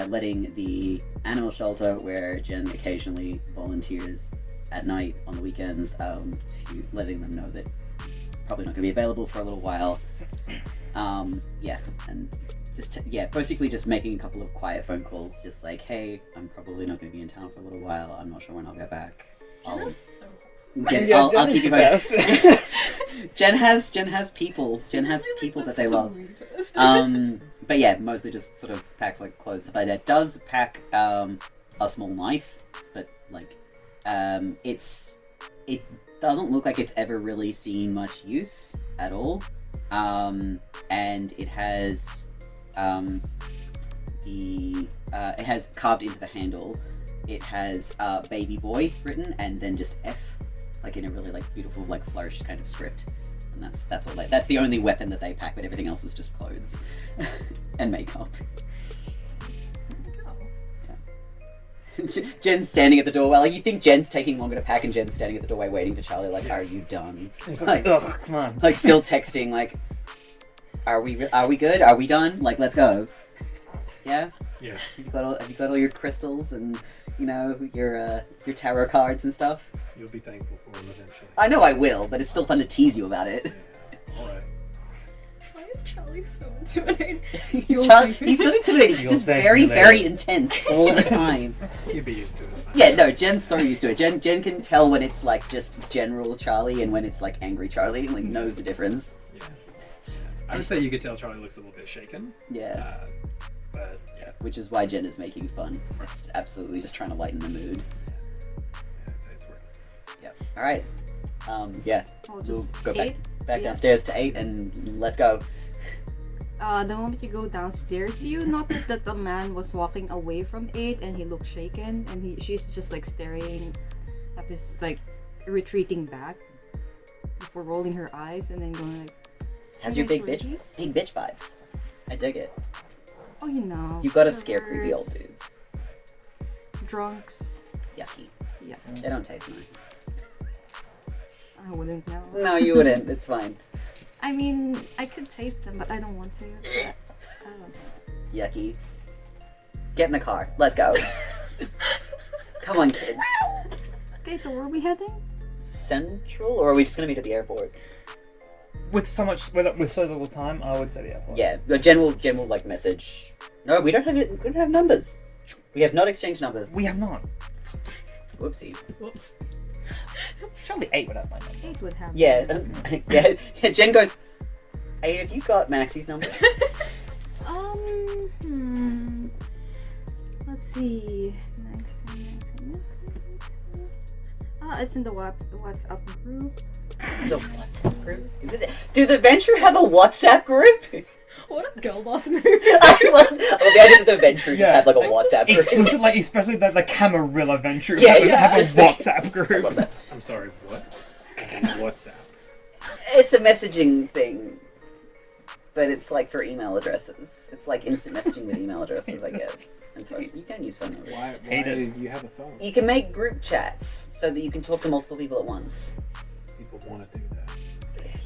Letting the animal shelter where Jen occasionally volunteers at night on the weekends, to letting them know that probably not going to be available for a little while. Yeah, and just basically just making a couple of quiet phone calls, just like, hey, I'm probably not going to be in town for a little while. I'm not sure when I'll get back. That is so I'll keep you posted. Jen has people. Jen has people that they love. But yeah, mostly just sort of packs like clothes, stuff like that. Does pack a small knife, but like it doesn't look like it's ever really seen much use at all. And it has it has carved into the handle. It has baby boy written and then just F, like in a really like beautiful like flourished kind of script. And that's all. That's the only weapon that they pack, but everything else is just clothes and makeup. Yeah. Jen's standing at the doorway. Like, you think Jen's taking longer to pack, and Jen's standing at the doorway waiting for Charley. Like, are you done? Like, ugh, come on. Like, still texting. Like, are we good? Are we done? Like, let's go. Yeah. Yeah. Have you got all your crystals and your tarot cards and stuff? You'll be thankful for them eventually. I know I will, but it's still fun to tease you about it. Yeah. All right. Why is Charlie so intimidating? He's not intimidating. He's You'll just thank very, me later. very intense all the time. You'll be used to it. Yeah, no, Jen's so used to it. Jen can tell when it's like just general Charley and when it's like angry Charley, and like knows the difference. Yeah. I would say you could tell Charlie looks a little bit shaken. Yeah. But yeah. Which is why Jen is making fun. It's absolutely just trying to lighten the mood. Yeah, I'd say it's worth it. Yep. All right. Yeah. We'll go back Yeah. downstairs to 8 and let's go. The moment you go downstairs, you notice that the man was walking away from 8 and he looked shaken, and she's just like staring at this, like retreating back before rolling her eyes and then going like, Has "You your guys big ready?" bitch vibes. I dig it. Oh, you know. You gotta scare creepy old perverts, dudes. Drunks. Yucky. Yeah, They don't taste nice. I wouldn't know. No, you wouldn't. It's fine. I mean, I could taste them, but I don't want to. But, I don't know. Yucky. Get in the car. Let's go. Come on, kids. Okay, so where are we heading? Central, or are we just gonna meet at the airport? With so little time, I would say the airport. Yeah, but Jen will like message. No, we don't have numbers. We have not exchanged numbers. We have not. Whoopsie. Whoops. Surely 8 would have my number. 8 would have. Yeah, yeah. Jen goes, hey, have you got Maxi's number? Let's see. It's in the WhatsApp group. The WhatsApp group? Do the Ventrue have a WhatsApp group? What a girl boss move. I love the idea that the Ventrue just have like a WhatsApp group. Especially the Camarilla Ventrue. Yeah, have a just WhatsApp I group. love that. I'm sorry, what? WhatsApp. It's a messaging thing, but it's like for email addresses. It's like instant messaging with email addresses, I guess. And phone. You can use phone numbers. Why Hate do it. you have a phone? You can make group chats so that you can talk to multiple people at once. People want to do that.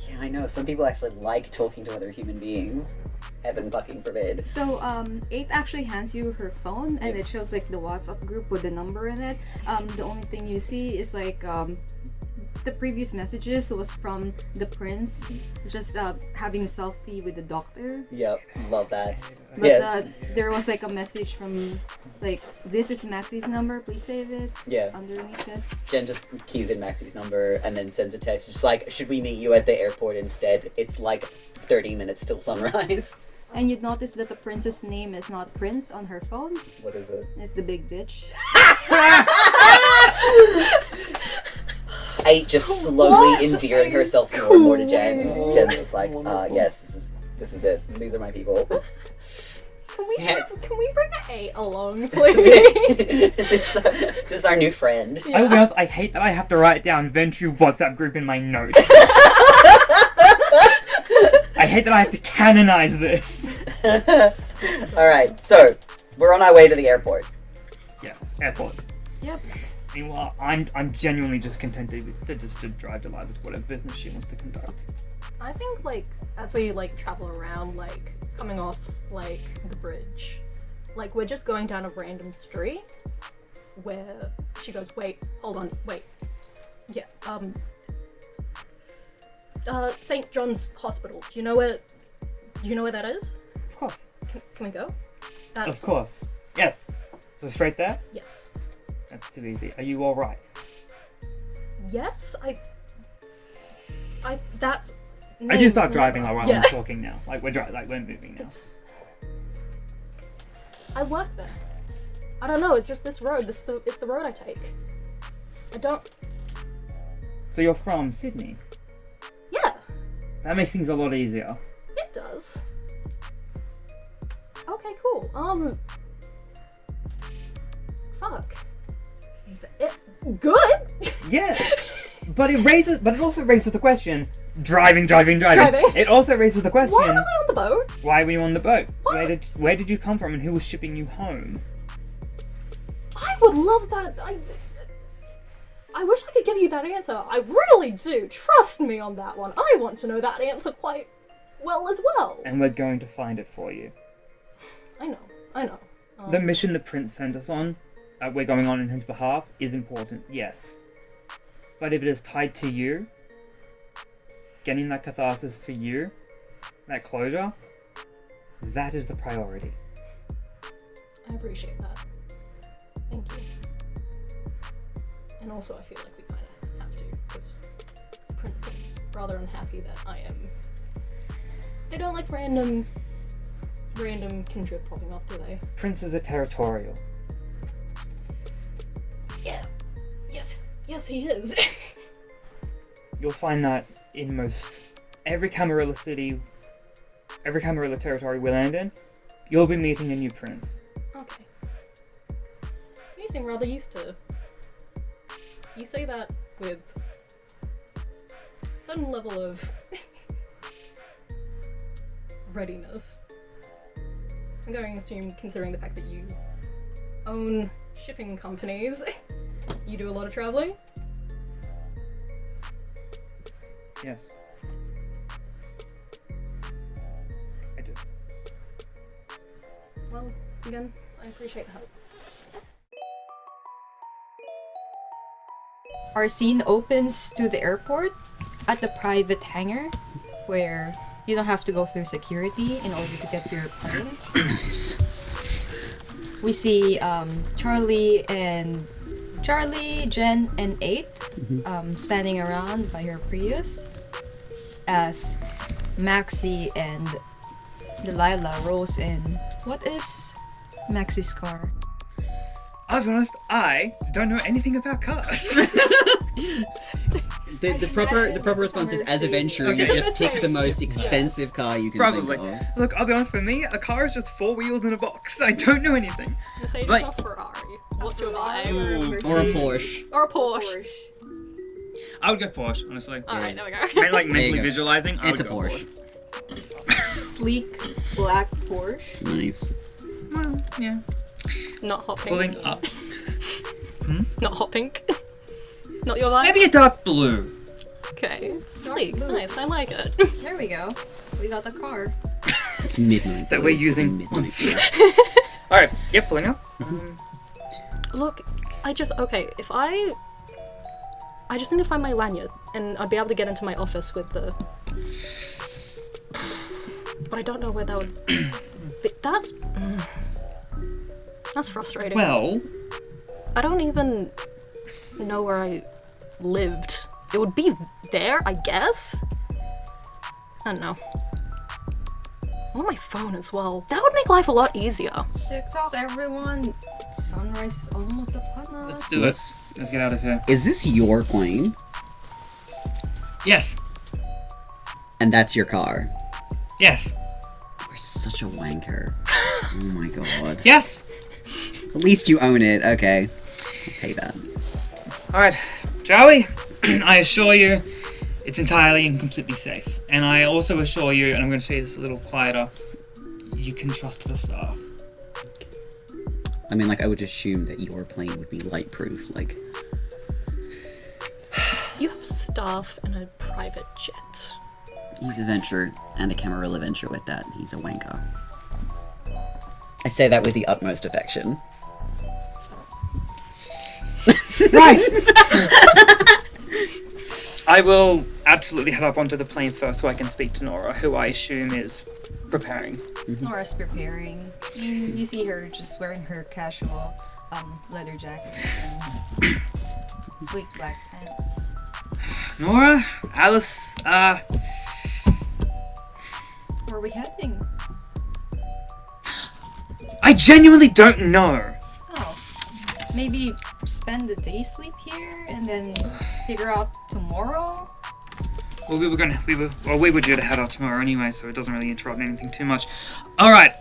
Yeah, I know. Some people actually like talking to other human beings. Heaven fucking forbid. So 8 actually hands you her phone, and it shows like the WhatsApp group with the number in it. The only thing you see is like the previous messages was from the prince, just having a selfie with the doctor. Yep, love that. But Yeah. there was like a message from like, this is Maxi's number, please save it. Yeah. Underneath it. Jen just keys in Maxi's number and then sends a text. Just like, should we meet you at the airport instead? It's like 30 minutes till sunrise. And you'd notice that the prince's name is not Prince on her phone. What is it? It's the big bitch. 8 just slowly endearing herself more and more to Jen. Jen's just like, yes, this is it. These are my people. Can we bring A along, please? this is our new friend. I will be honest, I hate that I have to write down Ventrue WhatsApp group in my notes. I hate that I have to canonize this. Alright, so we're on our way to the airport. Yes, airport. Yep. Meanwhile, I'm genuinely just contented to drive Delilah to whatever business she wants to conduct. I think like as we like travel around, like coming off like the bridge, like we're just going down a random street where she goes, wait, hold on, wait, Yeah, St. John's Hospital. Do you know where that is? Of course. Can we go? Of course. Yes. So straight there? Yes. That's too easy. Are you alright? Yes, I do start driving while Yeah. I'm talking now. Like we're moving now. I work there. I don't know, it's just this road. It's the road I take. I don't... So you're from Sydney? Yeah, That makes things a lot easier. it does. Okay, cool. Fuck. Good? Yeah. But it also raises the question. Driving. Driving. It also raises the question. Why was I on the boat? Why were you on the boat? What? Where did you come from and who was shipping you home? I would love that. I wish I could give you that answer. I really do. Trust me on that one. I want to know that answer quite well as well. And we're going to find it for you. I know. The mission the Prince sent us on, we're going on in his behalf, is important, yes. But if it is tied to you, getting that catharsis for you, that closure, that is the priority. I appreciate that. Thank you. And also I feel like we kind of have to, because Prince seems rather unhappy that I am... They don't like random kindred popping up, do they? Princes are territorial. Yeah. Yes he is. You'll find that in most every Camarilla city, every Camarilla territory we land in, you'll be meeting a new prince. Okay. You seem rather used to... You say that with a certain level of readiness. I'm going to assume, considering the fact that you own shipping companies, you do a lot of traveling? Yes. I do. Well, again, I appreciate the help. Our scene opens to the airport at the private hangar where you don't have to go through security in order to get your plane. Nice. We see Charley, Jen, and 8 standing around by her Prius as Maxi and Delilah rolls in. What is Maxi's car? I'll be honest, I don't know anything about cars. The proper response is, as a Ventrue, you Okay. just pick the most expensive car you can Probably. think of. Look, I'll be honest, for me, a car is just 4 wheels in a box. I don't know anything. Mercedes But- or Ferrari? What's your Ferrari vibe? Or a Porsche. Or a Porsche? I would go Porsche, honestly. Alright, there we go. And like There you mentally go. visualizing, I It's a would go Porsche. Sleek black Porsche. Nice. Well, yeah. Not hot pink. Pulling up. Not hot pink. Not your vibe? Maybe a dark blue. Okay. Sleek. blue. Nice, I like it. There we go. We got the car. It's midnight. That blue. we're It's using midnight once. blue. Alright, yep, pulling up. Look, okay, if I just need to find my lanyard, and I'd be able to get into my office with the... But I don't know where that would... That's frustrating. Well, I don't even know where I lived. It would be there, I guess? I don't know. I want my phone as well. That would make life a lot easier. Checks out everyone. Sunrise is almost upon us. let's do it. Let's get out of here. Is this your plane? Yes. And that's your car? Yes. You're such a wanker. Oh my god. Yes. At least you own it. Okay. I'll pay that. Alright, Charley, I assure you it's entirely and completely safe. And I also assure you, and I'm going to say this a little quieter, you can trust the staff. I mean, like, I would assume that your plane would be light-proof, like... You have staff and a private jet. He's a Ventrue, and a Camarilla Ventrue with that. He's a wanker. I say that with the utmost affection. Right! I will absolutely head up onto the plane first so I can speak to Nora, who I assume is preparing. Nora's preparing. You see her just wearing her casual leather jacket and sleek black pants. Nora? Alice? Where are we heading? I genuinely don't know. Oh, maybe spend the day sleep here and then figure out tomorrow? Well, we were due to head out tomorrow anyway, so it doesn't really interrupt anything too much. Alright.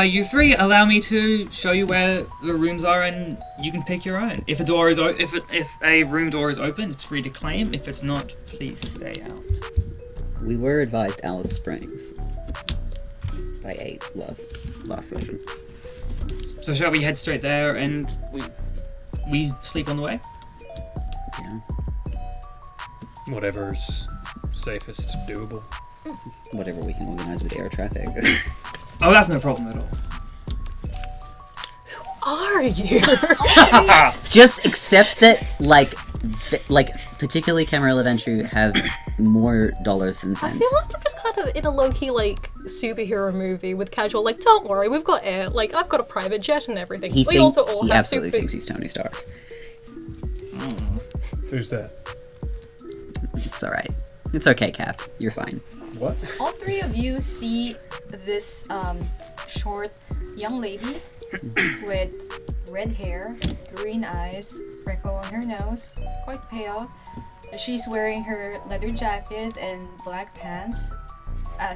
You three, allow me to show you where the rooms are and you can pick your own. If a door is if a room door is open, it's free to claim. If it's not, please stay out. We were advised Alice Springs by 8 last session. So shall we head straight there and we sleep on the way? Yeah. Whatever's safest, doable. Whatever we can organize with air traffic. Oh, that's no problem at all. Are you? Just accept that, like particularly Camarilla Ventrue have more dollars than I cents. feel like we're just kind of in a low-key, like, superhero movie with casual, like, don't worry, we've got air, like, I've got a private jet and everything. He also all have absolutely super... thinks he's Tony Stark. Who's that? It's alright. It's okay, Cap. You're fine. What? All three of you see this short young lady with red hair, green eyes, freckle on her nose, quite pale. She's wearing her leather jacket and black pants.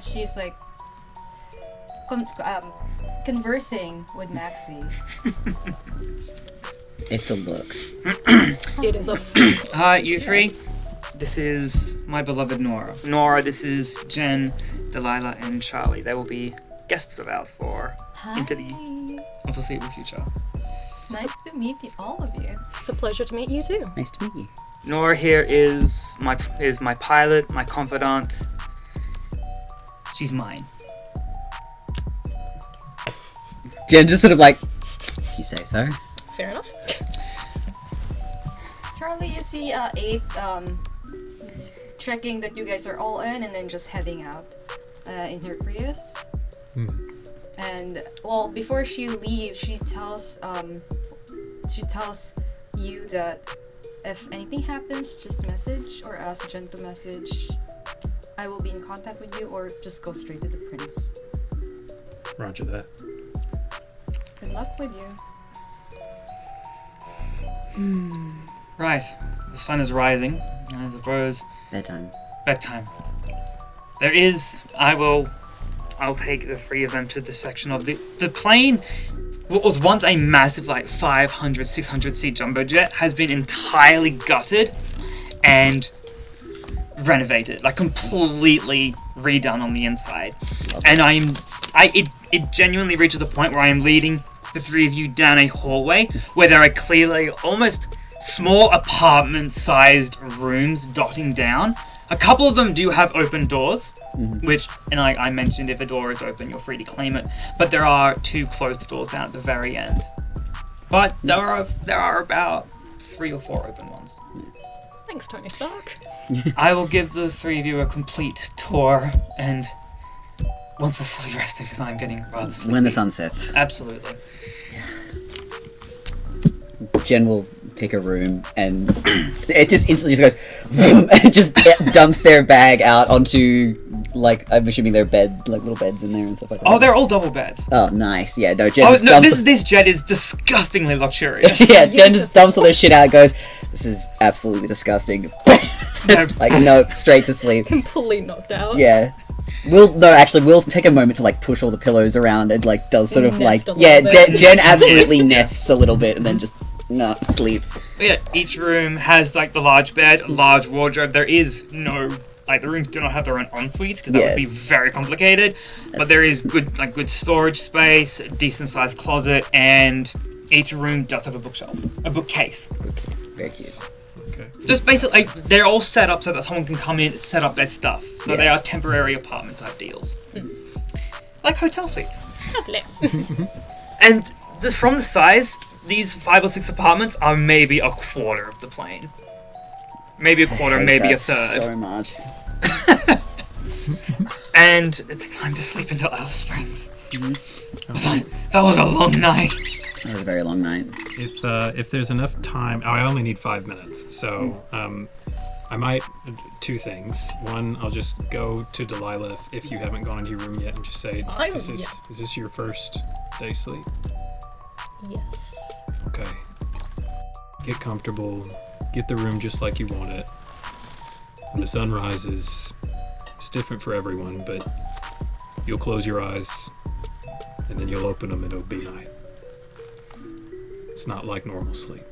She's like conversing with Maxi. It's a look. It is a... Hi, you three. This is my beloved Nora. Nora, this is Jen, Delilah, and Charley. They will be guests of ours for into the foreseeable future. It's nice to meet all of you. It's a pleasure to meet you too. Nice to meet you. Nora here is my pilot, my confidant. She's mine. Jen just sort of like, if you say so. Fair enough. Charley, you see 8 checking that you guys are all in and then just heading out in her Prius. And well, before she leaves, she tells you that if anything happens, just message or ask Jen to message. I will be in contact with you, or just go straight to the prince. Roger that. Good luck with you. Right. The sun is rising. I suppose Bedtime. bedtime. I'll take the 3 of them to the section of the plane. What was once a massive, like, 500, 600 seat jumbo jet has been entirely gutted and renovated, like completely redone on the inside. And it genuinely reaches a point where I am leading the 3 of you down a hallway where there are clearly almost small apartment-sized rooms dotting down. A couple of them do have open doors, which, and I mentioned if a door is open, you're free to claim it. But there are 2 closed doors down at the very end. But there are about 3 or 4 open ones. Thanks, Tony Stark. I will give the 3 of you a complete tour, and once we're fully rested, because I'm getting rather sleepy. When the sun sets. Absolutely. Jen will pick a room and it just instantly just goes and just dumps their bag out onto, like, I'm assuming they're little beds in there and stuff like that. Oh, they're all double beds. Oh, nice. Yeah, no, Jen just dumps... This jet is disgustingly luxurious. Yeah, Jen just dumps all their shit out and goes, this is absolutely disgusting. Just, like, nope, straight to sleep. Completely knocked out. Yeah. We'll take a moment to, like, push all the pillows around and, like, does sort of, like... Nest a Yeah, little bit. Jen absolutely nests a little bit and then just, sleep. Yeah, each room has, like, the large bed, a large wardrobe. There is no... Like, the rooms do not have their own ensuites, because that would be very complicated. But there is good storage space, a decent-sized closet, and each room does have a bookshelf. A bookcase. Very cute. Okay. Just basically, like, they're all set up so that someone can come in and set up their stuff. So Yeah. they are temporary apartment-type deals. Like hotel suites. Lovely. And from the size, these 5 or 6 apartments are maybe a quarter of the plane. maybe a quarter, maybe a third. So much. And it's time to sleep until Alice Springs. That was a long night. That was a very long night. If there's enough time, I only need 5 minutes, so I might two things. One, I'll just go to Delilah if you haven't gone into your room yet, and just say, "Is this your first day sleep?" Yes. Okay. Get comfortable. Get the room just like you want it. When the sun rises, it's different for everyone, but you'll close your eyes, and then you'll open them, and it'll be night. It's not like normal sleep.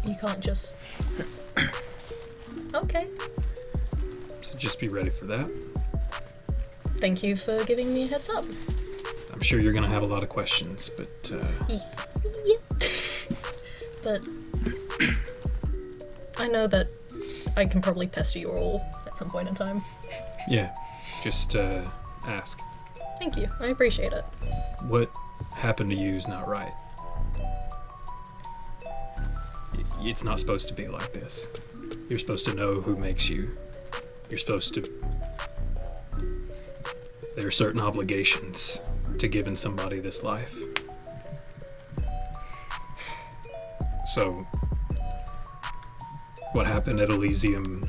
You can't just... Okay. So just be ready for that. Thank you for giving me a heads up. I'm sure you're gonna have a lot of questions, but Yep. But I know that I can probably pester you all at some point in time. yeah, just ask. Thank you. I appreciate it. What happened to you is not right. It's not supposed to be like this. You're supposed to know who makes you. You're supposed to... There are certain obligations to giving somebody this life. So, what happened at Elysium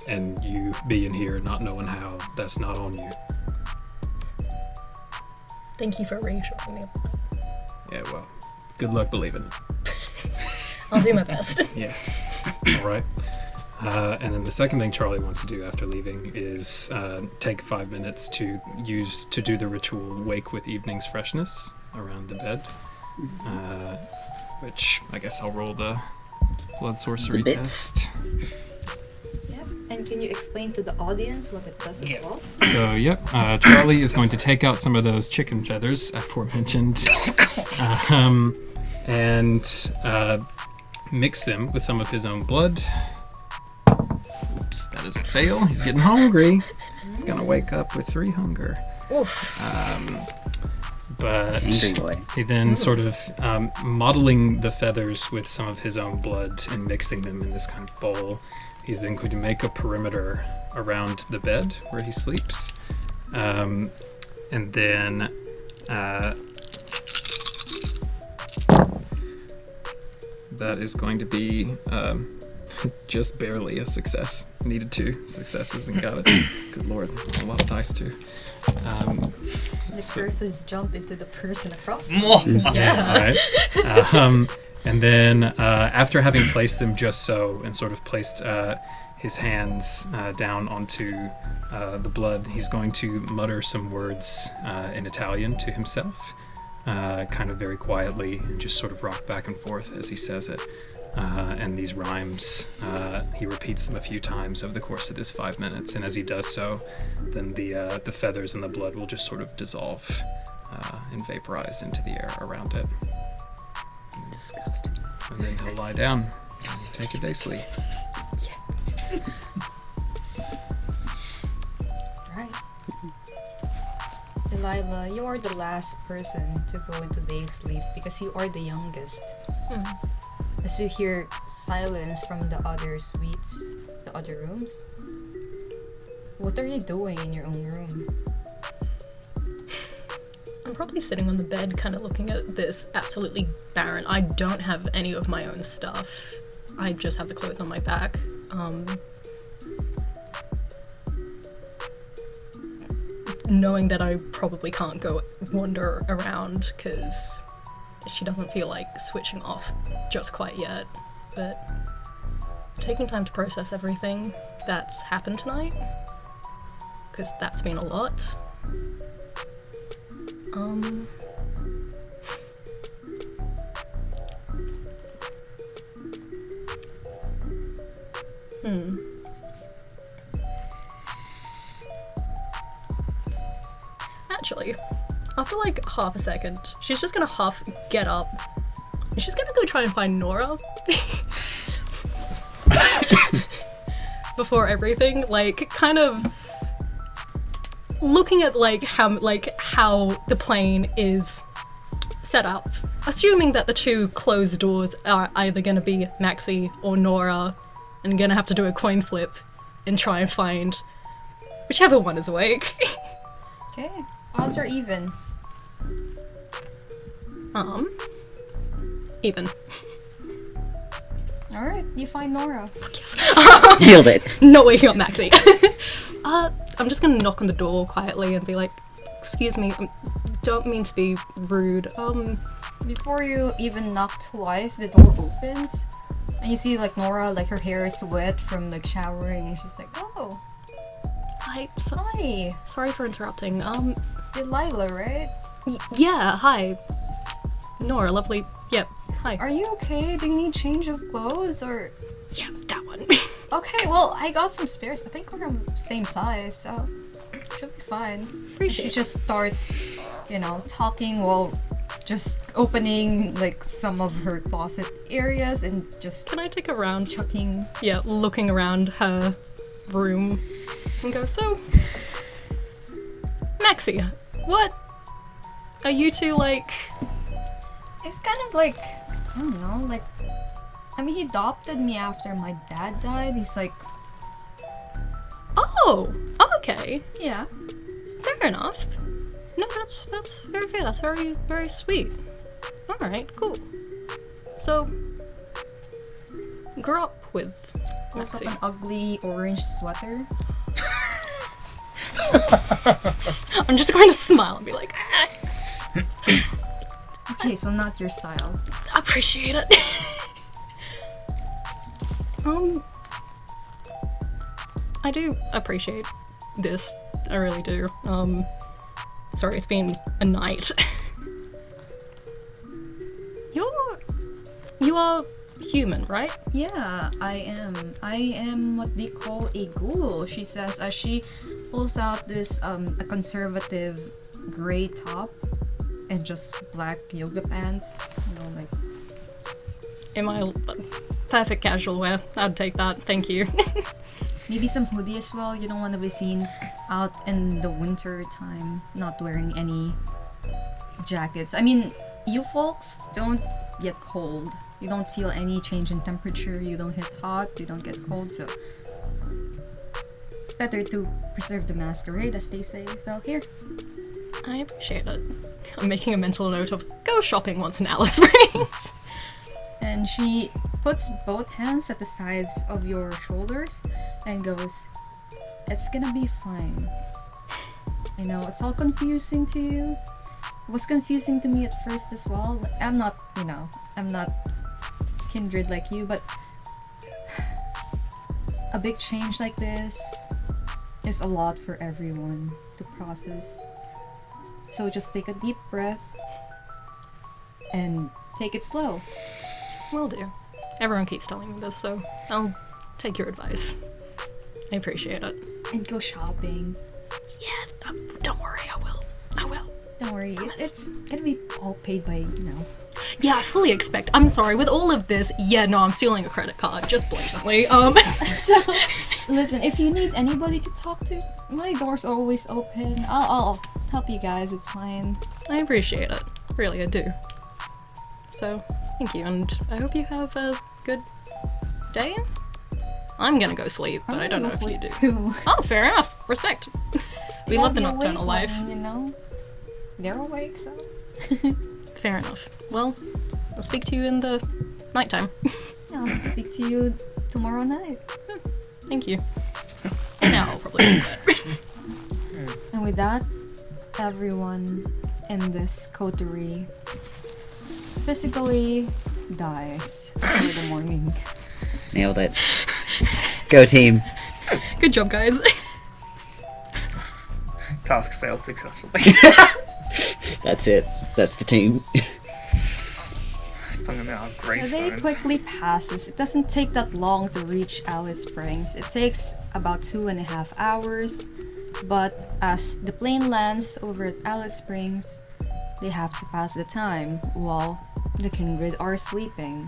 and you being here not knowing how, that's not on you. Thank you for reassuring me. Yeah, well, good luck believing it. I'll do my best. Yeah. All right. And then the second thing Charley wants to do after leaving is take 5 minutes to do the ritual Wake with Evening's Freshness around the bed. Which I guess I'll roll the blood sorcery The bits. test. Yep. And can you explain to the audience what it does as well? So, yep, Charley is going to take out some of those chicken feathers aforementioned, and mix them with some of his own blood. Oops, that doesn't fail. He's getting hungry. He's gonna wake up with 3 hunger. Oof. But Angry boy. he then sort of modeling the feathers with some of his own blood and mixing them in this kind of bowl. He's then going to make a perimeter around the bed where he sleeps. And then that is going to be just barely a success. Needed 2 successes and got it. Good lord, a lot of dice too. The curse has jumped into the person across. Yeah. All right. And then after having placed them just so and sort of placed his hands down onto the blood, he's going to mutter some words in Italian to himself, kind of very quietly, and just sort of rock back and forth as he says it. And these rhymes, he repeats them a few times over the course of this 5 minutes, and as he does so, then the feathers and the blood will just sort of dissolve and vaporize into the air around it. Disgusting. And then he'll lie down and take a day sleep. Right. Delilah, you are the last person to go into day sleep because you are the youngest. As you hear silence from the other suites, the other rooms. What are you doing in your own room? I'm probably sitting on the bed kind of looking at this absolutely barren. I don't have any of my own stuff. I just have the clothes on my back. Knowing that I probably can't go wander around because she doesn't feel like switching off just quite yet, but taking time to process everything that's happened tonight, because that's been a lot. Actually, after like half a second, she's just gonna half get up. And she's gonna go try and find Nora. Before everything, like kind of looking at how the plane is set up assuming that the two closed doors are either gonna be Maxi or Nora, and gonna have to do a coin flip and try and find whichever one is awake. Okay. Odds are even. Even. Alright, you find Nora. Yes. Nailed it. Not waking up Maxi. I'm just gonna knock on the door quietly and be like, excuse me, don't mean to be rude. Before you even knock twice, the door opens. And you see like Nora, like her hair is wet from like showering, and she's like, oh, Hi, hi. sorry for interrupting. Delilah, right? Yeah, hi. Nora, lovely. Yep, hi. Are you okay? Do you need change of clothes or... Yeah, that one. Okay, well, I got some spares. I think we're the same size, so should be fine. Appreciate She it. just starts, talking while just opening like some of her closet areas and just Can I take a round? chucking. Yeah, looking around her room and go, so, Maxi, what are you two like? It's kind of like, I don't know, like, I mean, he adopted me after my dad died. He's like, Oh, okay, yeah. fair enough. No, that's very fair. That's very, very sweet. All right, cool. So, grew up with Pulls up Maxi. an ugly orange sweater. I'm just going to smile and be like, ah, Okay, so not your style. I appreciate it. I do appreciate this. I really do. Sorry, it's been a night. You are human, right? Yeah, I am. I am what they call a ghoul, she says as she pulls out this a conservative gray top and just black yoga pants. Like In my perfect casual wear. I'd take that. Thank you. maybe some hoodie as well. You don't want to be seen out in the winter time not wearing any jackets. I mean, you folks don't get cold. You don't feel any change in temperature. You don't hit hot. You don't get cold. So better to preserve the masquerade, as they say. So here. I appreciate it. I'm making a mental note of go shopping once in Alice Springs. And she puts both hands at the sides of your shoulders and goes, it's gonna be fine. I know it's all confusing to you. It was confusing to me at first as well. I'm not kindred like you, but a big change like this is a lot for everyone to process. So just take a deep breath and take it slow. Will do. Everyone keeps telling me this, so I'll take your advice. I appreciate it. And go shopping. Yeah, don't worry, I will. I will. Don't worry, Promise. it's gonna be all paid by, Yeah, I fully expect. I'm sorry, with all of this, yeah, no, I'm stealing a credit card, just blatantly. So, listen, if you need anybody to talk to, my door's always open. I'll help you guys, it's fine. I appreciate it. Really, I do. So, thank you, and I hope you have a good day. I'm gonna go sleep, but I don't know if you do. Too. Oh, fair enough. Respect. We love the nocturnal life. They're awake, so. Fair enough. Well, I'll speak to you in the nighttime. I'll speak to you tomorrow night. Thank you. And now I'll probably do that. And with that, everyone in this coterie physically dies for the morning. Nailed it. Go team. Good job, guys. Task failed successfully. That's it. That's the team. Talking about The day gravestones. quickly passes. It doesn't take that long to reach Alice Springs. It takes about 2.5 hours, but as the plane lands over at Alice Springs, they have to pass the time while the Kindred are sleeping.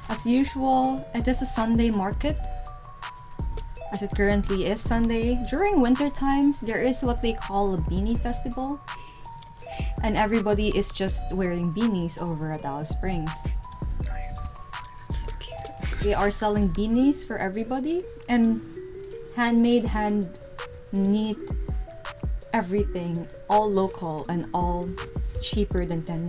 As usual, it is a Sunday market. As it currently is Sunday, during winter times, there is what they call a beanie festival. And everybody is just wearing beanies over at Alice Springs. Nice. So cute. They are selling beanies for everybody and handmade, hand knit everything, all local and all cheaper than $10.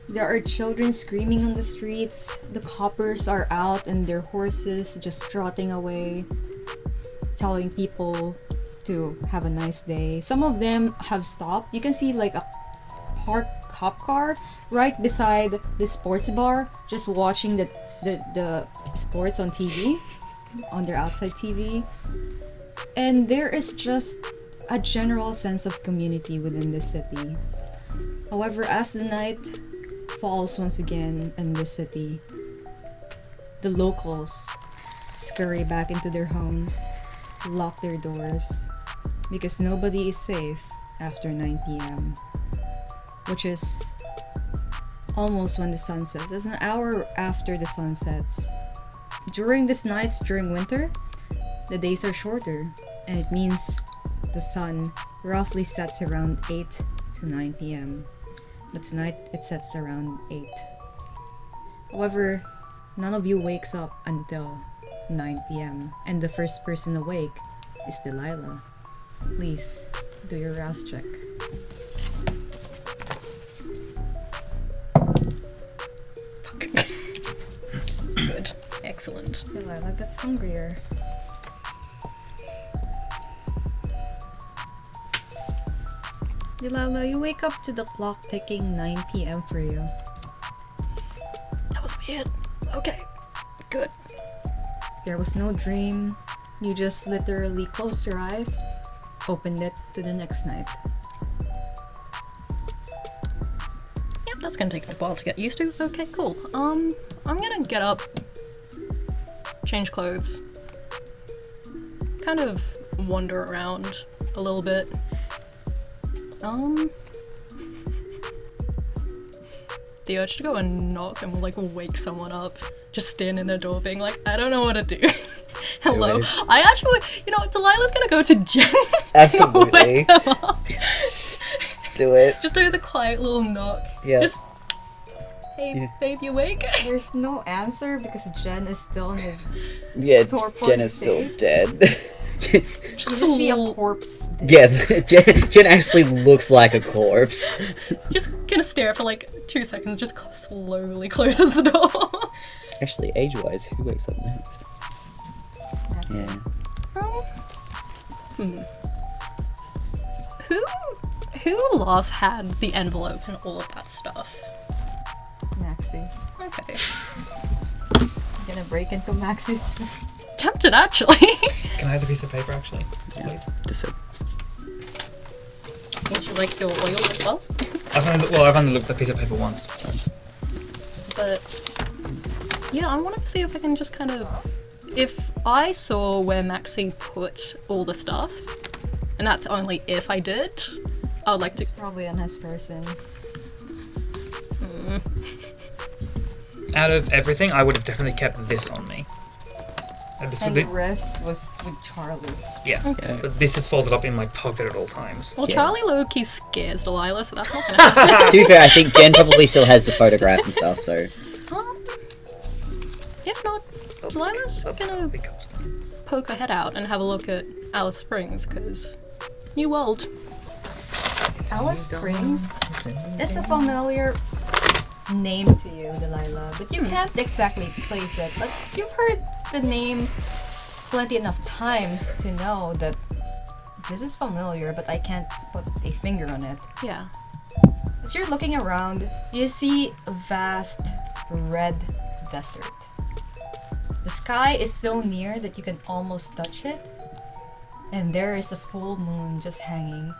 There are children screaming on the streets. The coppers are out and their horses just trotting away, telling people to have a nice day. Some of them have stopped. You can see like a parked cop car right beside the sports bar, just watching the sports on TV, on their outside TV. And there is just a general sense of community within the city. However, as the night falls once again in the city, the locals scurry back into their homes, lock their doors, because nobody is safe after 9 p.m., which is almost when the sun sets. It's an hour after the sun sets. During these nights, during winter, the days are shorter, and it means the sun roughly sets around 8 to 9 p.m. But tonight, it sets around 8. However, none of you wakes up until 9 p.m. And the first person awake is Delilah. Please, do your rouse check. Good. Excellent. Delilah gets hungrier. Delilah, you wake up to the clock ticking 9 p.m. for you. That was weird. Okay. Good. There was no dream. You just literally closed your eyes, opened it to the next night. Yep, that's gonna take a while to get used to. Okay, cool. I'm gonna get up, change clothes, kind of wander around a little bit. The urge to go and knock and like wake someone up, just stand in their door being like, I don't know what to do. Hello. it. I actually, Delilah's gonna go to Jen. Absolutely. Wake them up. Do it. Just do the quiet little knock. Yeah. Just, hey, Yeah. babe, you awake? There's no answer because Jen is still in his... Yeah, Torpor Jen is still state. dead. You just see a corpse there. Yeah, Jen actually looks like a corpse. Just gonna stare for like 2 seconds, just slowly closes the door. Actually, age-wise, who wakes up next? Yeah. Who last had the envelope and all of that stuff? Maxi. Okay. I'm gonna break into Maxi's room. Tempted, actually. Can I have the piece of paper, actually? Please. Just so. Would you like your oil as well? I've only looked at the piece of paper once. But yeah, I want to see if I can just kind of, if I saw where Maxi put all the stuff, and that's only if I did, I would like to. It's probably a nice person. Out of everything, I would have definitely kept this on me. This And would the be, rest was with Charley. yeah. Okay. But this is folded up in my pocket at all times. Well, Yeah. Charley low-key scares Delilah, so that's not gonna happen. To be fair, I think Jen probably still has the photograph and stuff, so. If not, Delilah's gonna poke her head out and have a look at Alice Springs, because new world. Alice Springs is a familiar name to you, Delilah, but you can't exactly place it. But you've heard the name plenty enough times to know that this is familiar, but I can't put a finger on it. Yeah. As you're looking around, you see a vast red desert. The sky is so near that you can almost touch it, and there is a full moon just hanging.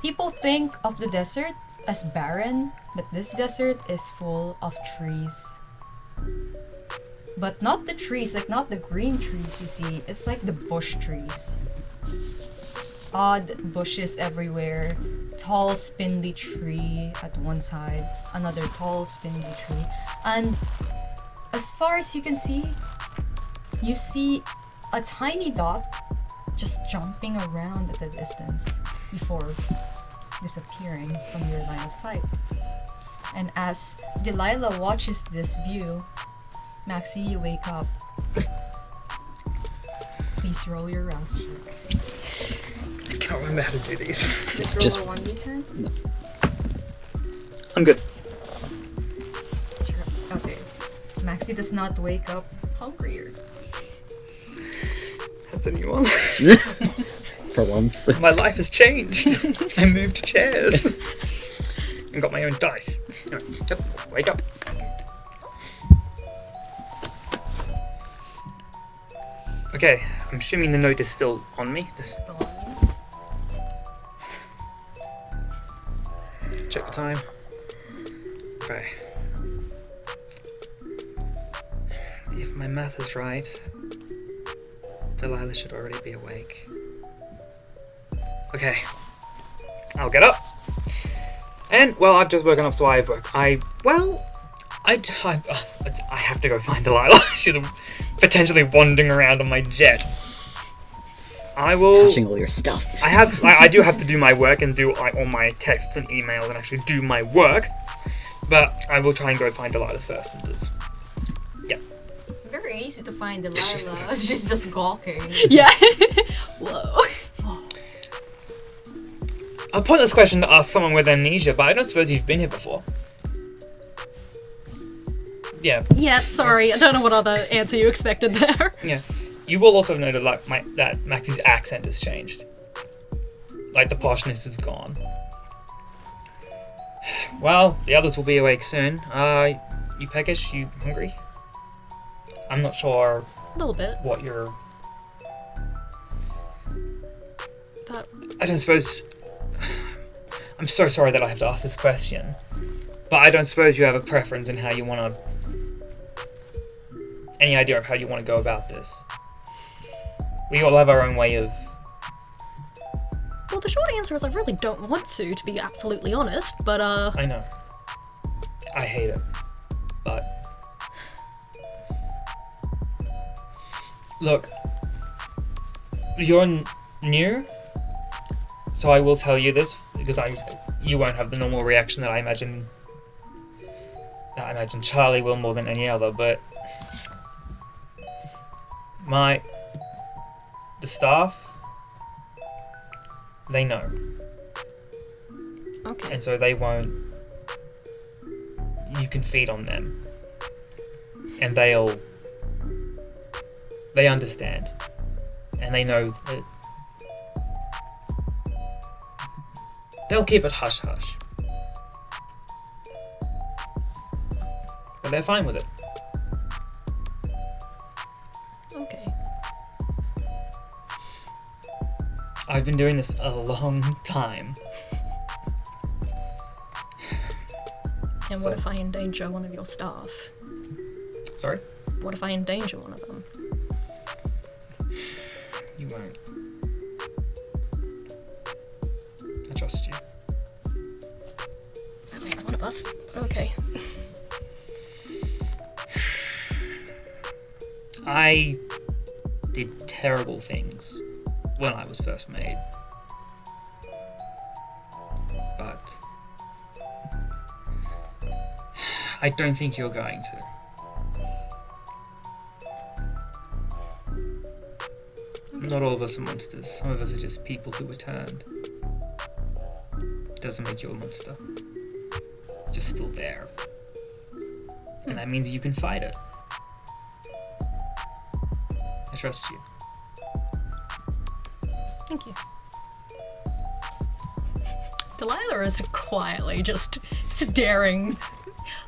People think of the desert as barren, but this desert is full of trees. But not the trees, like not the green trees you see, it's like the bush trees. Odd bushes everywhere, tall spindly tree at one side, another tall spindly tree, and as far as you can see, you see a tiny dot just jumping around at a distance. before disappearing from your line of sight. And as Delilah watches this view, Maxi, you wake up. Please roll your rouse check. I can't remember how to do these. Just roll a 1d10? No. I'm good. Sure. Okay. Maxi does not wake up hungrier. That's a new one. For once. My life has changed. I moved chairs. And got my own dice. Anyway, yep, wake up. Okay, I'm assuming the note is still on me. Still on you. Check the time. Okay. If my math is right, Delilah should already be awake. Okay. I'll get up. And, well, I've just woken up, so I have to go find Delilah. She's potentially wandering around on my jet. I will... Touching all your stuff. I do have to do my work and do all my texts and emails and actually do my work. But I will try and go find Delilah first and just... Yeah. Very easy to find Delilah. She's just gawking. Yeah. Whoa. A pointless question to ask someone with amnesia, but I don't suppose you've been here before. Yeah. Yeah, sorry. I don't know what other answer you expected there. Yeah. You will also notice that Maxi's accent has changed. Like, the poshness is gone. Well, the others will be awake soon. You peckish? You hungry? I'm not sure A little bit. what you're... But I don't suppose... I'm so sorry that I have to ask this question, but I don't suppose you have a preference in how you want to... Any idea of how you want to go about this? We all have our own way of... well, the short answer is I really don't want to be absolutely honest. But I know. I hate it, but... Look, you're new, so I will tell you this, because you won't have the normal reaction that I imagine Charley will more than any other, but the staff, they know, okay. and so they won't, you can feed on them, and they understand, and they know that they'll keep it hush-hush. But they're fine with it. Okay. I've been doing this a long time. And So- what if I endanger one of your staff? Sorry? What if I endanger one of them? You won't. I trust you. That makes one of us. Okay. I did terrible things when I was first made. But I don't think you're going to. Not all of us are monsters. Some of us are just people who were turned. Doesn't make you a monster. Just still there. And that means you can fight it. I trust you. Thank you. Delilah is quietly just staring,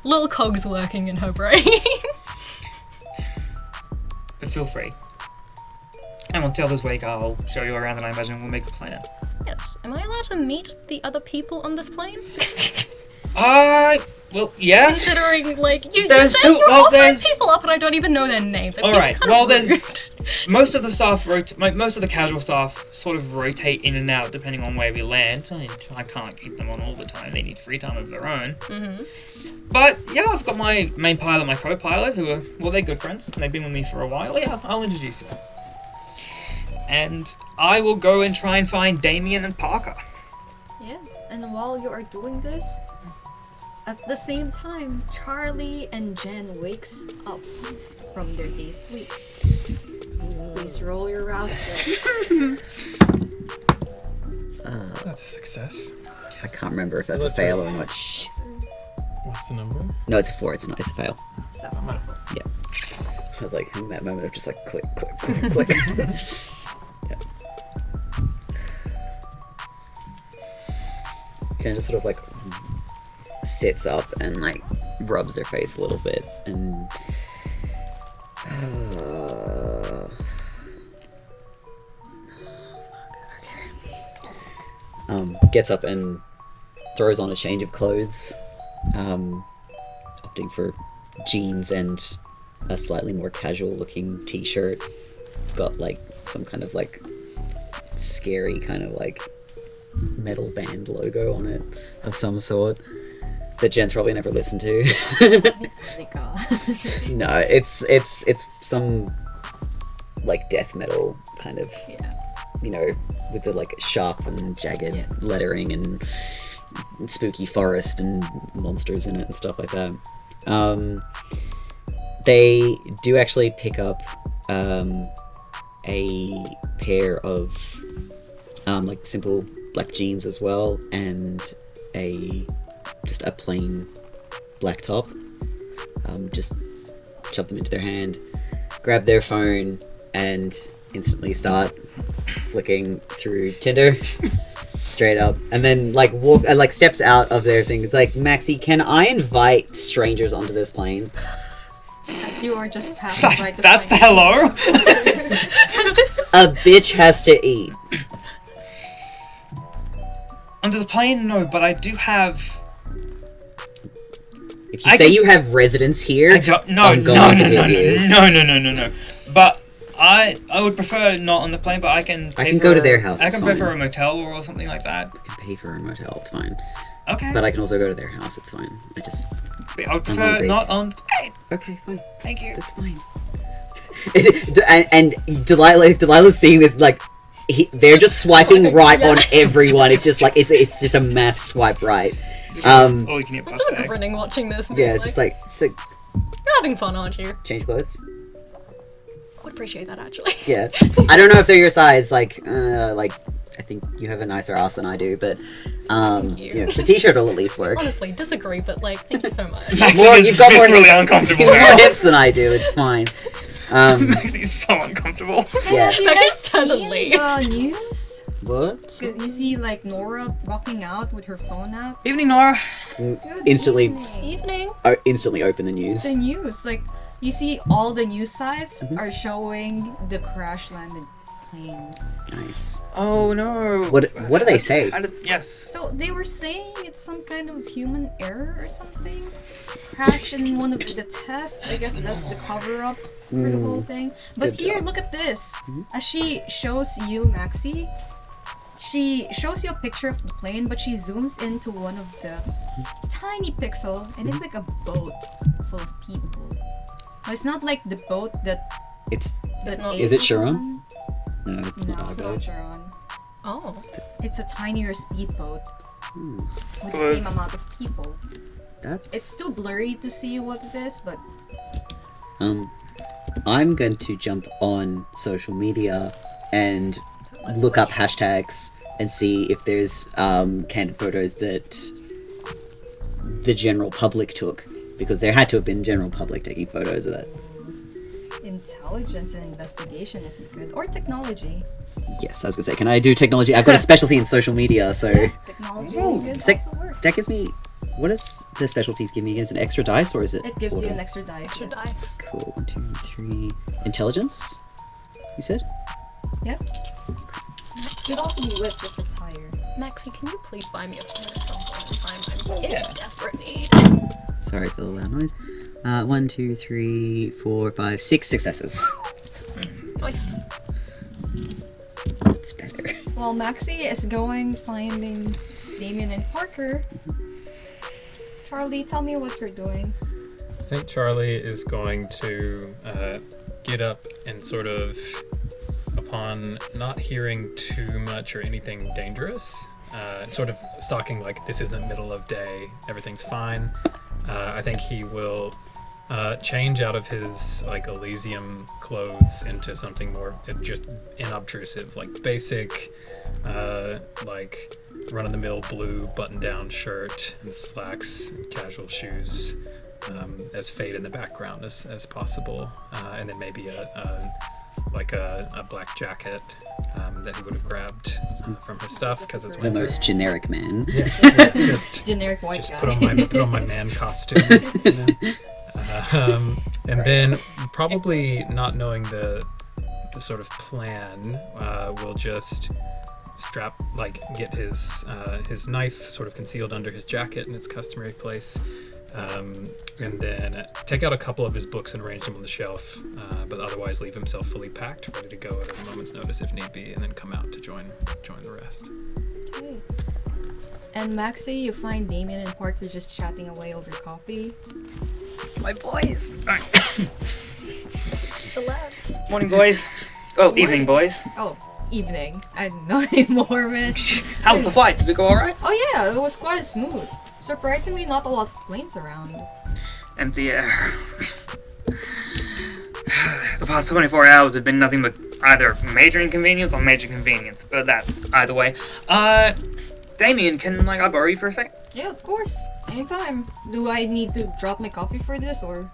little cogs working in her brain. But feel free. And once the others wake, I'll show you around and I imagine we'll make a plan. Yes. Am I allowed to meet the other people on this plane? Well, yeah. Considering, like, you There's said two- you're well, offering there's- people up and I don't even know their names. It feels Alright, kind well, of there's... rude. Most of the staff most of the casual staff sort of rotate in and out depending on where we land. I can't keep them on all the time. They need free time of their own. Mm-hmm. But yeah, I've got my main pilot, my co-pilot, who are, well, they're good friends. And they've been with me for a while. Yeah, I'll introduce you. And I will go and try and find Damien and Parker. And while you are doing this, at the same time, Charley and Jen wakes up from their day's sleep. Please roll your rouse check. That's a success. I can't remember if that's a fail or not. What's the number? No, it's a 4. It's not. It's a fail. So, okay. Yeah. I was like in that moment of just like click, click, click, click. Yeah. Jen just sort of like sits up and like rubs their face a little bit and gets up and throws on a change of clothes, opting for jeans and a slightly more casual looking t-shirt. It's got like some kind of like scary kind of like metal band logo on it of some sort that Jen's probably never listened to. No, it's some like death metal kind of, you know, with the like sharp and jagged lettering and spooky forest and monsters in it and stuff like that. They do actually pick up a pair of like simple black jeans as well, and just a plain black top. Just shove them into their hand, grab their phone, and instantly start flicking through Tinder. Straight up, and then like walk and like steps out of their thing. It's like, Maxi, can I invite strangers onto this plane? As you are just passing by the That's the plane. hello. A bitch has to eat. Onto the plane, no, but I do have. If you say you have residence here, I don't. No, I'm no, going to no, hit you. no. But I would prefer not on the plane, but I can. I can go to their house. I It's can pay fine. for a motel or something like that. I can pay for a motel. It's fine. Okay. But I can also go to their house. It's fine. I would prefer hungry. not on the plane. Okay, fine. Thank you. That's fine. and Delilah's seeing this like. They're just swiping right on everyone. It's just like it's just a mass swipe right. Oh, you can get I'm bus just tag. grinning watching this. and Yeah, being just like it's like you're having fun, aren't you? change clothes. I would appreciate that actually. Yeah, I don't know if they're your size. Like I think you have a nicer ass than I do, but you. know, the t-shirt will at least work. Honestly, disagree, but like, thank you so much. Maxi is You've got more viscerally hips. uncomfortable You've got now. more hips than I do. It's fine. Maxi is so uncomfortable. Yeah. Have you I guys just turned seen late. the news? What? 'Cause you see like Nora walking out with her phone out. Evening, Nora. Good Instantly, evening. Evening. instantly open the news. The news, like you see all the news sites Mm-hmm. are showing the crash landed plane. Nice. Oh no. What do they say? Yes. So they were saying it's some kind of human error or something. Crash in one of the tests. I guess that's the cover up for the whole thing. But Good here, job. look at this. As she shows you, Maxi, she shows you a picture of the plane, but she zooms into one of the tiny pixel, and it's like a boat full of people. But it's not like the boat that. It's not- Is it Abe was Sharon? on. no, it's No, not it's our not boat. Sharon. Oh. It's a tinier speedboat Hmm, with the Good. same amount of people. that's It's still blurry to see what it is, but I'm going to jump on social media and look up hashtags and see if there's candid photos that the general public took, because there had to have been general public taking photos of that. intelligence and investigation if you could, or technology. Yes, I was gonna say, can I do technology? I've got a specialty in social media, so Yeah, technology Ooh, could it's like- also work. that gives me. What does the specialties give me? Is it an extra dice or is it? It gives you auto? an extra dice. Extra yes. dice. Cool. 1, 2, 3. Intelligence. You said? Yep. Could also be wits if it's higher. Maxi, can you please buy me a phone at some point in time? I'm in desperate need. Sorry for the loud noise. 1, 2, 3, 4, 5, 6 successes. Nice. That's better. While Maxi is going finding Damien and Parker, Charlie, tell me what you're doing. I think Charley is going to get up and sort of, upon not hearing too much or anything dangerous, sort of stalking, like, this isn't middle of day, everything's fine. I think he will change out of his, like, Elysium clothes into something more just inobtrusive, like basic, like, run-of-the-mill blue button-down shirt and slacks, and casual shoes, as fade in the background as possible, and then maybe a black jacket that he would have grabbed from his stuff because it's The winter. most generic man. Yeah, just Generic white just guy. put on my man costume. You know? And then probably not knowing the sort of plan, we'll just get his knife sort of concealed under his jacket in its customary place, and then take out a couple of his books and arrange them on the shelf, but otherwise leave himself fully packed, ready to go at a moment's notice if need be, and then come out to join the rest. Okay. And Maxi, you find Damien and Parker just chatting away over coffee. My boys. The lads. Morning, boys. Oh, evening, boys. Oh, evening. I don't know anymore, man. How's the flight? Did it go alright? Oh yeah, it was quite smooth. Surprisingly, not a lot of planes around. Empty air. The past 24 hours have been nothing but either major inconvenience or major convenience, but that's either way. Damien, can I borrow you for a second? Yeah, of course. Anytime. Do I need to drop my coffee for this, or?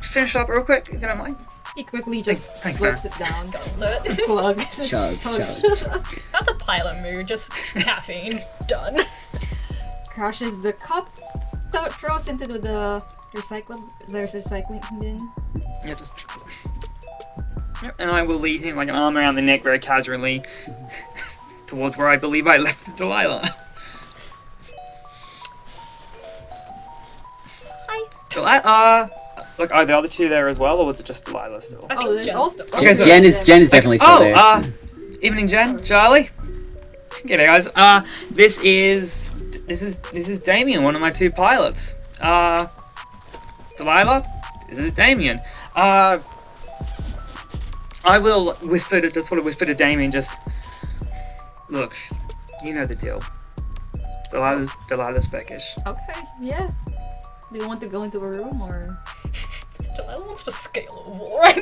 Finish up real quick, if you don't mind. He quickly just Thanks, slurps it down. So Plug. Chug, chug. that's a pilot mood, just caffeine. Done. Crashes the cup, throws into the recycling bin. Yeah, just. Yep, and I will lead him like an arm around the neck very casually towards where I believe I left Delilah. Hi. Delilah, look, are the other two there as well, or was it just Delilah still? I think Oh, Jen's all- still- all Okay, so- Jen is definitely still there. Evening, Jen, Charley. G'day, guys. This is Damien, one of my two pilots. Delilah, this is Damien. I will whisper to Damien, just look, you know the deal. Delilah's Beckish. Okay, yeah. Do you want to go into a room, or? Delilah wants to scale a wall right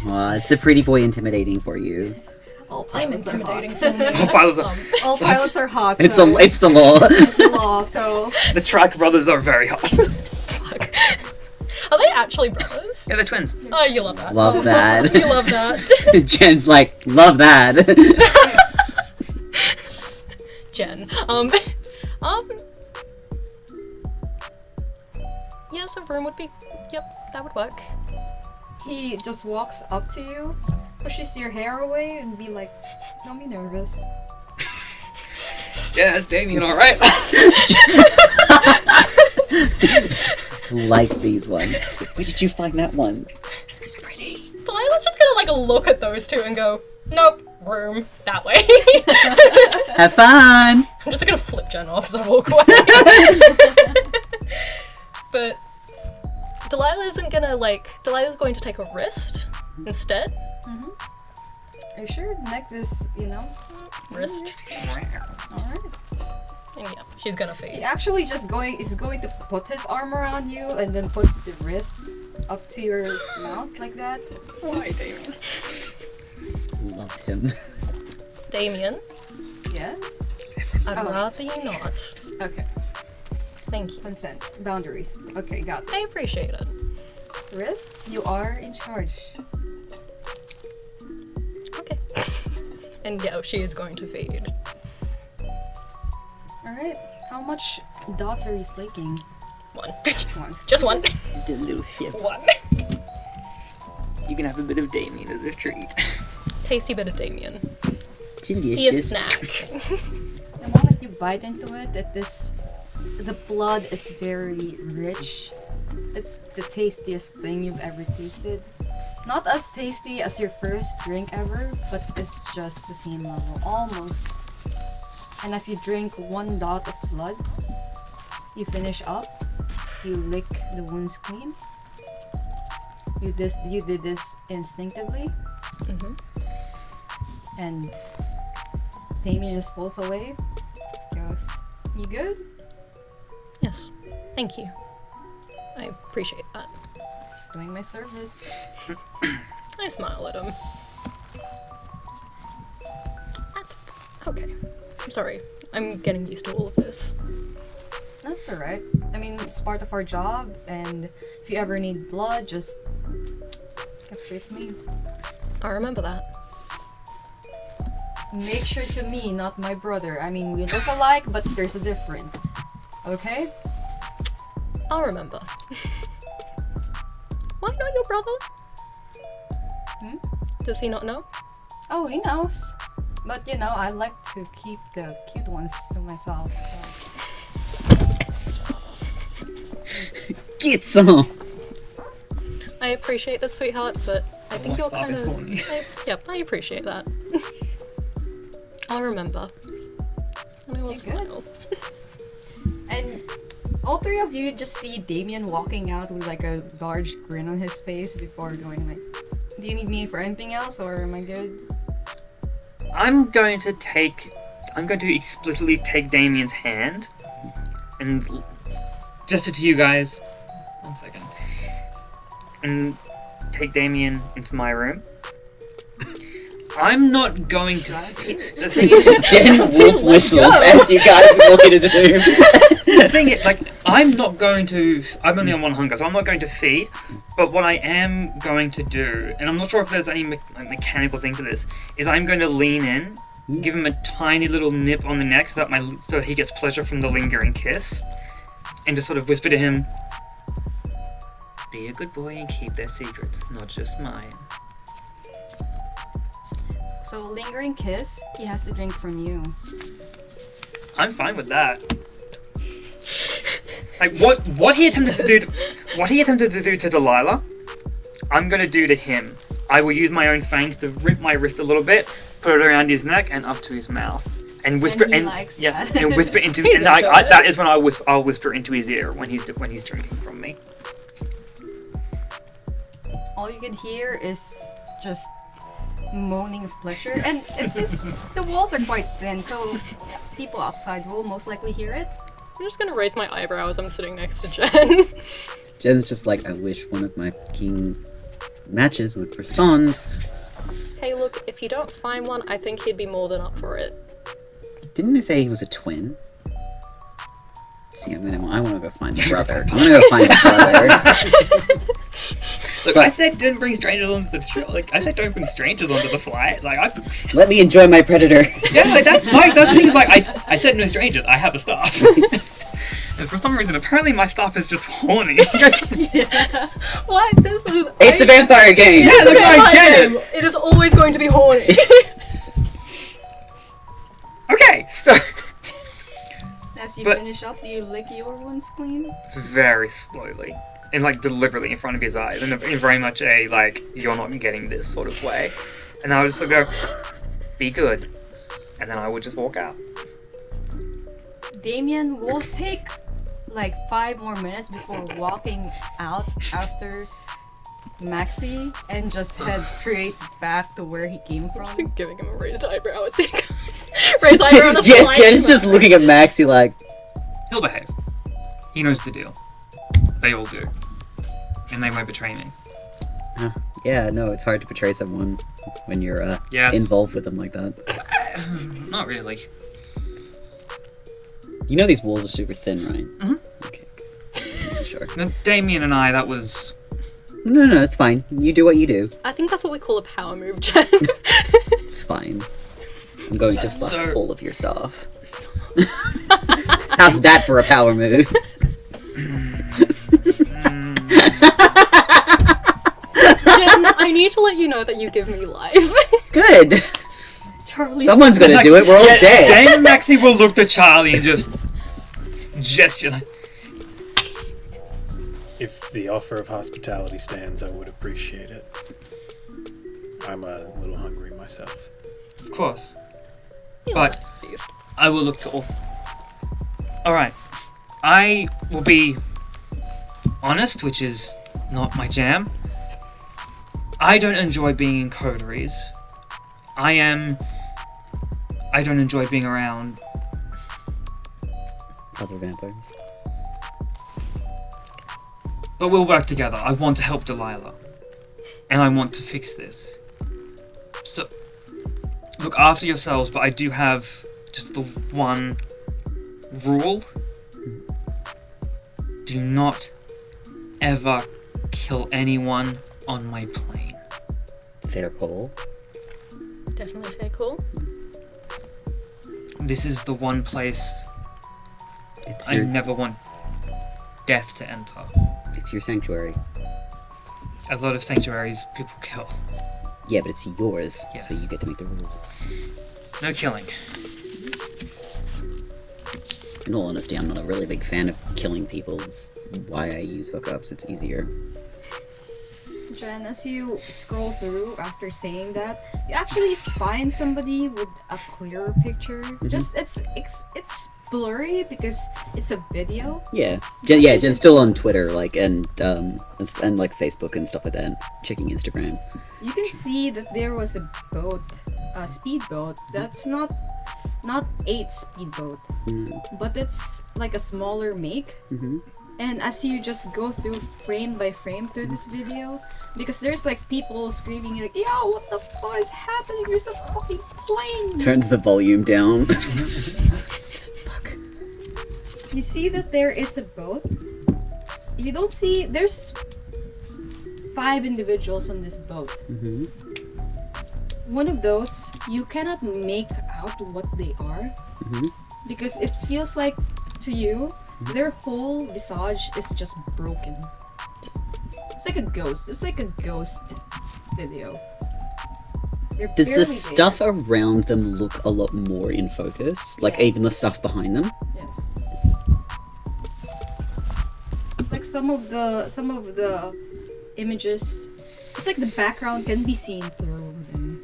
now. Is the pretty boy intimidating for you? All I'm pilots are hot. intimidating for me. All pilots are- All pilots are hot. It's so the law. it's the law, so The Track brothers are very hot. Fuck. Are they actually brothers? Yeah, they're twins. Oh, you love that. Love that. You love that. Jen's like, love that. Jen. Yes, a room would be. Yep, that would work. he just walks up to you, pushes your hair away, and be like, "Don't be nervous." Yeah, that's Damien, alright. Like these ones. Where did you find that one? It's pretty. Delilah's just gonna look at those two and go, nope, room, that way. Have fun. I'm just gonna flip Jen off as I walk away. But Delilah isn't gonna Delilah's going to take a wrist instead. Are you sure? Next is, Wrist. Alright. And yeah, she's gonna He fade. actually is going to put his arm around you and then put the wrist up to your mouth like that. Why, Damien? Love him. Damien, Yes? I'd Oh. rather you not. Okay. Thank you. Consent. Boundaries. Okay, got it. I appreciate it. Wrist, you are in charge. Okay. And yeah, she is going to fade. Alright. How much dots are you slaking? One. Just one. Just one. Delicious. One. You can have a bit of Damien as a treat. Tasty bit of Damien. Delicious. He is snack. The moment you bite into it, the blood is very rich. It's the tastiest thing you've ever tasted. Not as tasty as your first drink ever, but it's just the same level, almost. And as you drink one dot of blood, you finish up, you lick the wounds clean. You did this instinctively, Mhm. and Damien just pulls away. Goes, you good? Yes. Thank you. I appreciate that. Just doing my service. I smile at him. That's okay. I'm sorry. I'm getting used to all of this. That's alright. I mean, it's part of our job, and if you ever need blood, just come straight to me. I remember that. Make sure to me, not my brother. I mean, we look alike, but there's a difference. Okay? I'll remember. Why not your brother? Does he not know? Oh, he knows. But you know, I like to keep the cute ones to myself, so. Get some! I appreciate this, sweetheart, but I think you're kind of. horny. Yep, I appreciate that. I'll remember. And I will Okay, smile. And all three of you just see Damien walking out with like a large grin on his face before going like, do you need me for anything else or am I good? I'm going to explicitly take Damien's hand and gesture to you guys. 1 second. And take Damien into my room. I'm not going to. The thing is, Jen wolf whistles as you guys walk in his room. the thing is, like, I'm not going to. I'm only on one hunger, so I'm not going to feed. But what I am going to do, and I'm not sure if there's any mechanical thing to this, is I'm going to lean in, give him a tiny little nip on the neck, so he gets pleasure from the lingering kiss, and just sort of whisper to him, "Be a good boy and keep their secrets, not just mine." So lingering kiss, he has to drink from you. I'm fine with that. Like what he attempted to do to Delilah, I'm gonna do to him. I will use my own fangs to rip my wrist a little bit, put it around his neck and up to his mouth, and whisper And he likes that. and whisper into He's and that is when I'll whisper into his ear when he's drinking from me. All you can hear is just moaning of pleasure, and the walls are quite thin, so people outside will most likely hear it. I'm just gonna raise my eyebrow as I'm sitting next to Jen. Jen's just like, I wish one of my king matches would respond. Hey, look, if you don't find one, I think he'd be more than up for it. Didn't they say he was a twin? See, I want to go find a brother. I'm gonna go find a brother. Look, I said don't bring strangers onto the flight. Like Let me enjoy my predator. yeah, like that's the thing. Like I said no strangers. I have a staff. And for some reason, apparently my staff is just horny. Yeah. What? This is. It's a vampire game. Yeah, look, I get it. It is always going to be horny. Okay, so As you But- finish up, do you lick your wounds clean? very slowly and like deliberately in front of his eyes, in very much a like you're not getting this sort of way. And I would just sort of go, "Be good," and then I would just walk out. Damien will take like 5 more minutes before walking out after Maxi and just head straight back to where he came from. Just giving him a raised eyebrow as he goes. Raised eyebrow and a Jen's slight just smile. looking at Maxi like, He'll behave. He knows the deal. They all do, and they won't betray me. yeah, no, it's hard to betray someone when you're Yes. involved with them like that. Not really. You know these walls are super thin, right? Mhm. Okay. Just making sure. Now, Damien and I, that was. No, it's fine. You do what you do. I think that's what we call a power move, Jen. It's fine. I'm going to fuck So- all of your staff. How's that for a power move? Jen, I need to let you know that you give me life. Good. Charlie. Someone's gonna do it. We're all dead. Dame and Maxi will look to Charlie and just gesture like, If the offer of hospitality stands, I would appreciate it. I'm a little hungry myself. of course. You'll But- have to feast. I will look to all. Alright. I will be honest, which is not my jam. I don't enjoy being in coteries. I I don't enjoy being around. Other vampires. But we'll work together. I want to help Delilah. And I want to fix this. So, look after yourselves, but I do have just the one rule. Do not ever kill anyone on my plane. Fair call. Definitely fair call. This is the one place It's I your, never want death to enter. it's your sanctuary. A lot of sanctuaries people kill. Yeah, but it's yours, so Yes. you get to make the rules. No killing. In all honesty, I'm not a really big fan of killing people. It's why I use hookups. It's easier. Jen, as you scroll through after saying that, you actually find somebody with a clearer picture. Just it's blurry because it's a video. Yeah, Jen's still on Twitter, like and like Facebook and stuff like that. Checking Instagram. You can see that there was a boat, a speedboat. That's not 8 speedboat, but it's like a smaller make. Mm-hmm. And as you just go through frame by frame through this video, because there's like people screaming like, "Yo, what the fuck is happening? There's a fucking plane!" Turns the volume down. Fuck. You see that there is a boat. You don't see. There's 5 individuals on this boat. Mm-hmm. One of those, you cannot make out what they are, Mm-hmm. because it feels like to you their whole visage is just broken. It's like a ghost. It's like a ghost video. They're Does the barely stuff there. around them look a lot more in focus? Like Yes. even the stuff behind them? Yes. It's like some of the images. It's like the background can be seen through them.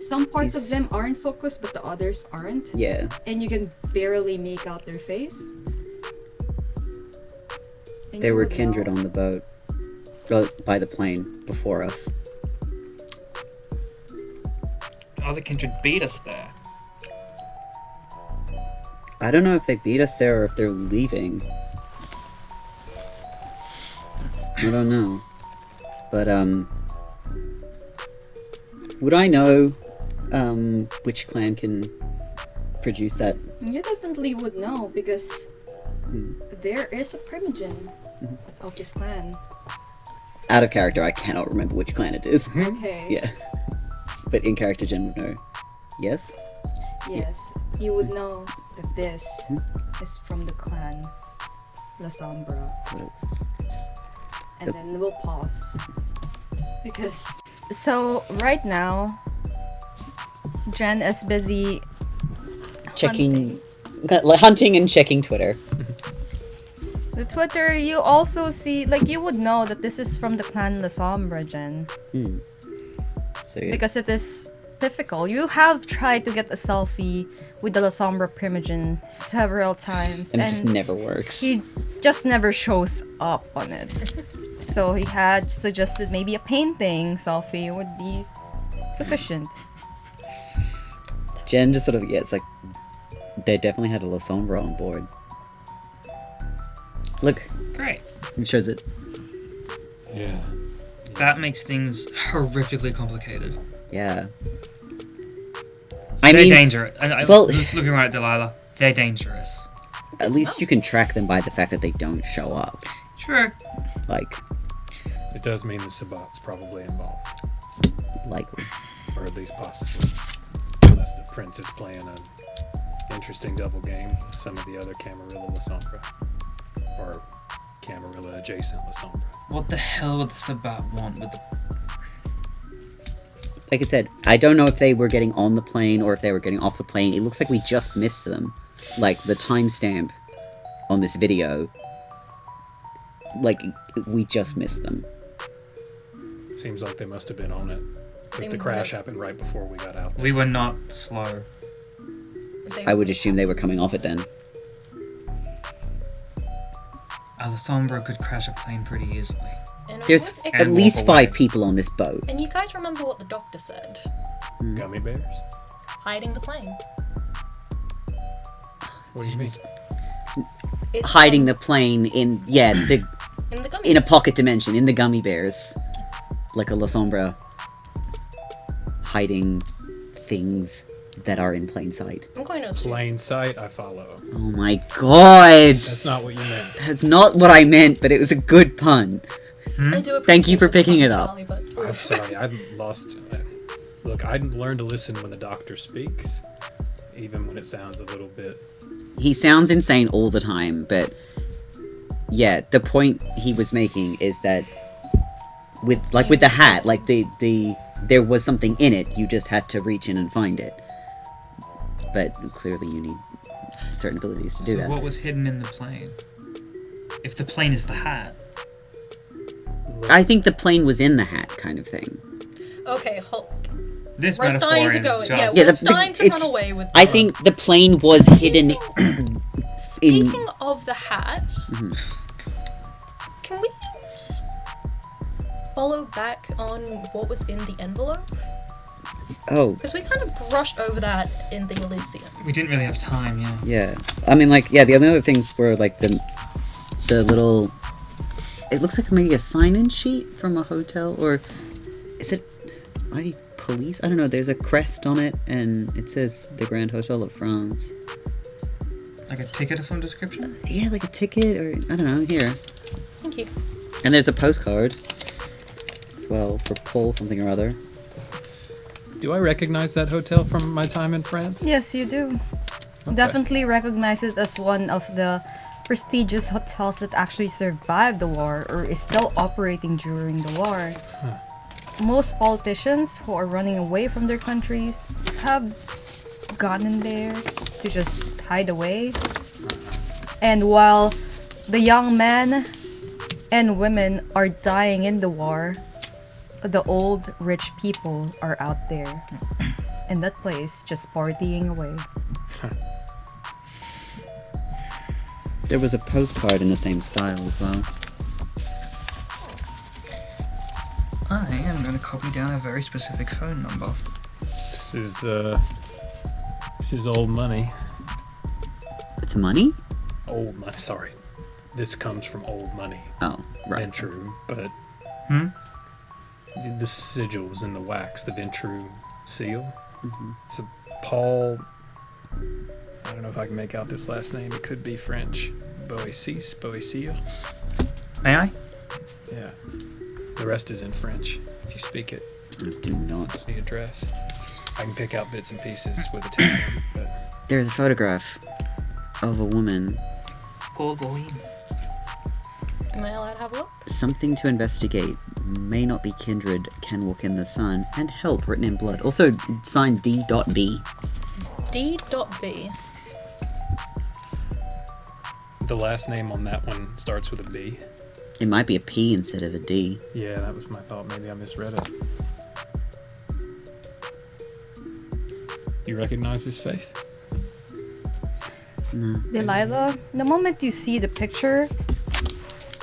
Some parts of them are in focus, but the others aren't. Yeah. And you can barely make out their face. And They you were would Kindred know. on the boat. By the plane before us. Other Kindred beat us there. I don't know if they beat us there or if they're leaving. I don't know. But, would I know, which clan can produce that? You definitely would know because there is a primogen of this clan. Out of character, I cannot remember which clan it is. Okay. Yeah. But in character, Jen would know. Yes? Yes, you would know that this is from the clan La Sombra. And then we'll pause. Because... So, right now, Jen is busy Checking... Hunting and checking Twitter. the Twitter. You also see, like, you would know that this is from the clan La Sombra, Jen. So, yeah. Because it is difficult. You have tried to get a selfie with the La Sombra primogen several times. And it just never works. He just never shows up on it. So he had suggested maybe a painting selfie would be sufficient. Jen just sort of, yeah, it's like... They definitely had a La Sombra on board. Look, Great. it shows it. Yeah. That makes things horrifically complicated. Yeah. They're dangerous. And well- just looking right at Delilah, they're dangerous. At least you can track them by the fact that they don't show up. True. Like, It does mean the Sabat's probably involved, likely. or at least possibly. Unless the Prince is playing an interesting double game with some of the other Camarilla La Sombra. Or Camarilla adjacent La Sombra. What the hell would the Sabat want with the... Like I said, I don't know if they were getting on the plane or if they were getting off the plane. It looks like we just missed them. Like, the timestamp on this video, like, we just missed them. Seems like they must have been on it. Because the crash happened right before we got out there. We were not slow. I would assume they were coming off it then. The Sombra could crash a plane pretty easily. And There's what if- at And least walk away. 5 people on this boat. And you guys remember what the doctor said? Gummy bears? hiding the plane. What do you mean? It's, Hiding the plane in the in the gummy. in a pocket dimension in the gummy bears, like a La Sombra, hiding things that are in plain sight. I'm going to assume. Plain sight, I follow. Oh my god! That's not what you meant. That's not what I meant, but it was a good pun. I do Thank you for appreciate picking the it up. Charley, but- I'm sorry, I lost. Look, I learned to listen when the doctor speaks, even when it sounds a little bit. He sounds insane all the time, but yeah, the point he was making is that with the hat, like the there was something in it, you just had to reach in and find it. But clearly you need certain abilities to do So that. what was hidden in the plane? If the plane is the hat. I think the plane was in the hat, kind of thing. Okay, This we're metaphor starting to is go. just... Yeah, Yeah, we're the- starting to it's- run away with. I think the plane was hidden in. Speaking of the hat, Mhm. can we follow back on what was in the envelope? Oh, Because we kind of brushed over that in the Elysium. We didn't really have time, yeah. yeah. I mean, like, yeah, the only other things were, like, the little... It looks like maybe a sign-in sheet from a hotel, or... Is it... police? I don't know, there's a crest on it, and it says the Grand Hotel of France. Like a ticket of some description? Yeah, like a ticket, or... I don't know, here. Thank you. And there's a postcard, as well, for Paul something or other. Do I recognize that hotel from my time in France? Yes, you do. Okay. Definitely recognize it as one of the prestigious hotels that actually survived the war or is still operating during the war. Most politicians who are running away from their countries have gone in there to just hide away. And while the young men and women are dying in the war, the old rich people are out there in that place just partying away. There was a postcard in the same style as well. I am going to copy down a very specific phone number. This is old money. It's money? Old money. Sorry, this comes from old money. Oh, right. Ventrue, but Hmm? the sigil was in the wax. The Ventrue seal. Mhm. It's a Paul. I don't know if I can make out this last name. It could be French. Boissier. May I? Yeah. The rest is in French. If you speak it, I do not. the address. I can pick out bits and pieces with a tab, but There's a photograph of a woman. Paul Boleyn. Am I allowed to have a look? Something to investigate. May not be kindred. Can walk in the sun. And help written in blood. Also signed D.B. D.B. the last name on that one starts with a B. It might be a P instead of a D. Yeah, that was my thought. Maybe I misread it. You recognize his face? No. Delilah, the moment you see the picture,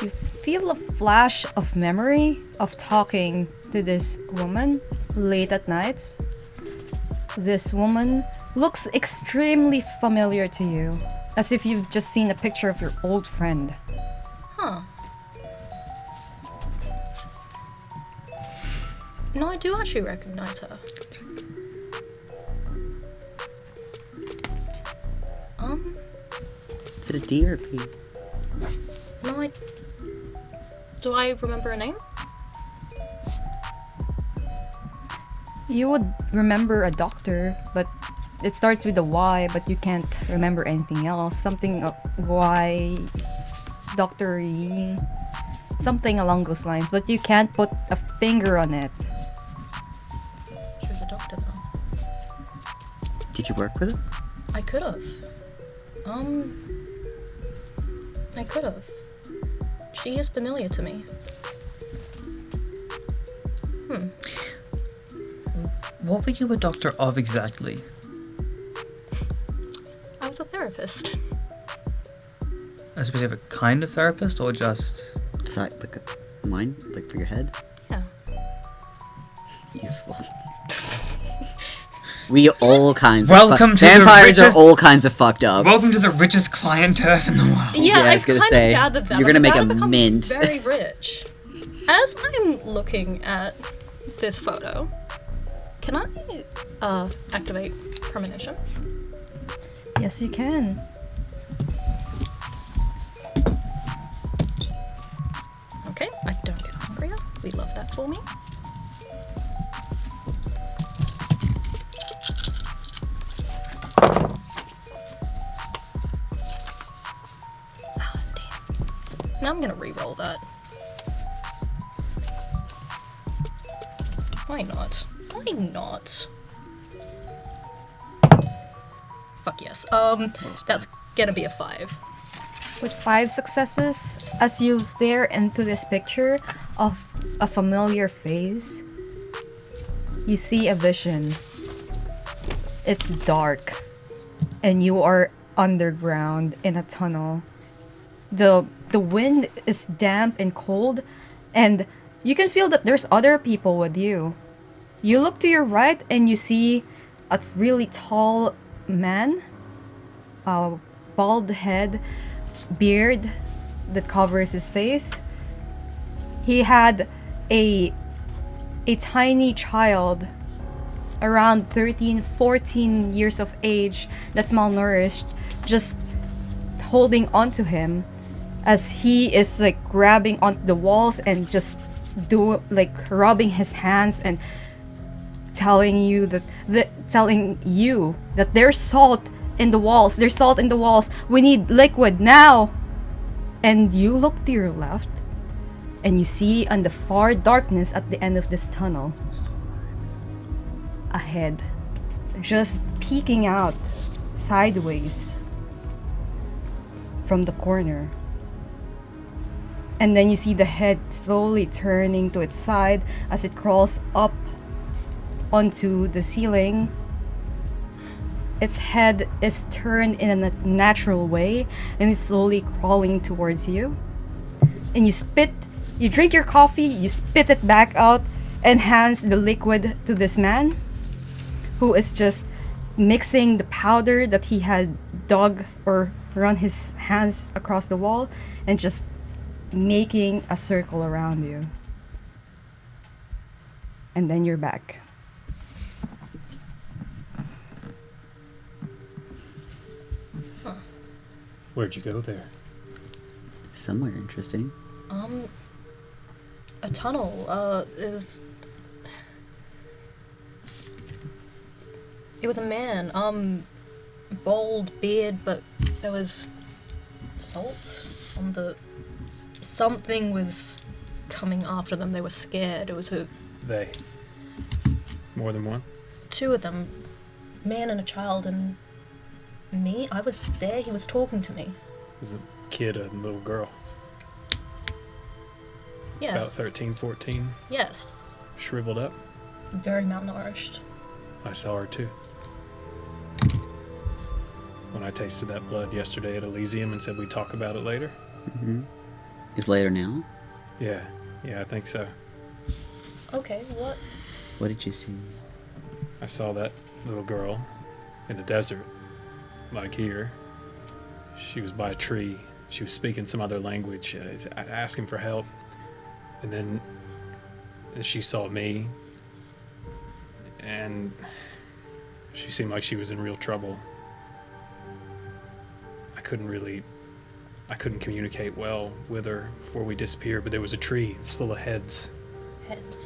you feel a flash of memory of talking to this woman late at nights. This woman looks extremely familiar to you, as if you've just seen a picture of your old friend. Huh. No, I do actually recognize her. Is it a D or a P? No, I... Do I remember her name? You would remember a doctor, but it starts with a Y, but you can't remember anything else. Something of Y, Dr. E, something along those lines, but you can't put a finger on it. She was a doctor, though. Did you work with it? I could have. I could have. She is familiar to me. What were you a doctor of exactly? I was a therapist. A specific kind of therapist, or just... Side, like a mine? Like for your head? Yeah. Useful. We all kinds Welcome of to the vampires are richest- all kinds of fucked up. Welcome to the richest client turf in the world. Yeah, I I was gonna kind say, of gathered that. you're gonna I'm make about a to become mint. Very rich. As I'm looking at this photo, can I activate premonition? Yes, you can. Okay, I don't get hungrier. We love that for me. Ah, damn. Now I'm gonna re-roll that. Why not? Why not? Fuck yes. That's gonna be a 5. With 5 successes, as you stare into this picture of a familiar face, you see a vision. It's dark, and you are underground in a tunnel. The wind is damp and cold, and you can feel that there's other people with you. You look to your right and you see a really tall man, a bald head, beard that covers his face. He had a tiny child around 13-14 years of age that's malnourished, just holding onto him as he is like grabbing onto the walls and just rubbing his hands and telling you that there's salt in the walls. There's salt in the walls. We need liquid now. And you look to your left and you see on the far darkness at the end of this tunnel a head just peeking out sideways from the corner. And then you see the head slowly turning to its side as it crawls up onto the ceiling. Its head is turned in a natural way and it's slowly crawling towards you. And you drink your coffee, you spit it back out and hands the liquid to this man who is just mixing the powder that he had dug or run his hands across the wall and just making a circle around you. And then you're back. Where'd you go there? Somewhere interesting. A tunnel. It was a man. Bald beard, but there was salt on the. Something was coming after them. They were scared. It was They. More than one? 2 of them, man and a child, and me. I was there. He was talking to me. It was a kid, a little girl. Yeah. About 13, 14. Yes. Shriveled up. Very malnourished. I saw her too. When I tasted that blood yesterday at Elysium and said we'd talk about it later. Mm-hmm. Is later now? Yeah, I think so. Okay, what? What did you see? I saw that little girl in the desert, like here. She was by a tree. She was speaking some other language. I'd ask him for help. And then she saw me. And she seemed like she was in real trouble. I couldn't communicate well with her before we disappeared, but there was a tree. It was full of heads.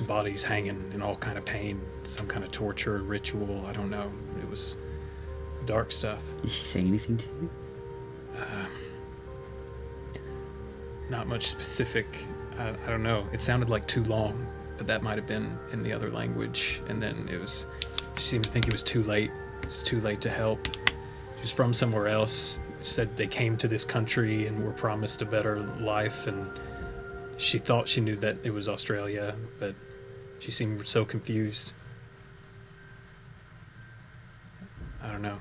Bodies hanging in all kind of pain, some kind of torture, ritual, I don't know. It was dark stuff. Did she say anything to you? Not much specific. I don't know. It sounded like too long, but that might have been in the other language. And then she seemed to think it was too late. It was too late to help. She was from somewhere else. Said they came to this country and were promised a better life, and she thought she knew that it was Australia, but she seemed so confused. I don't know.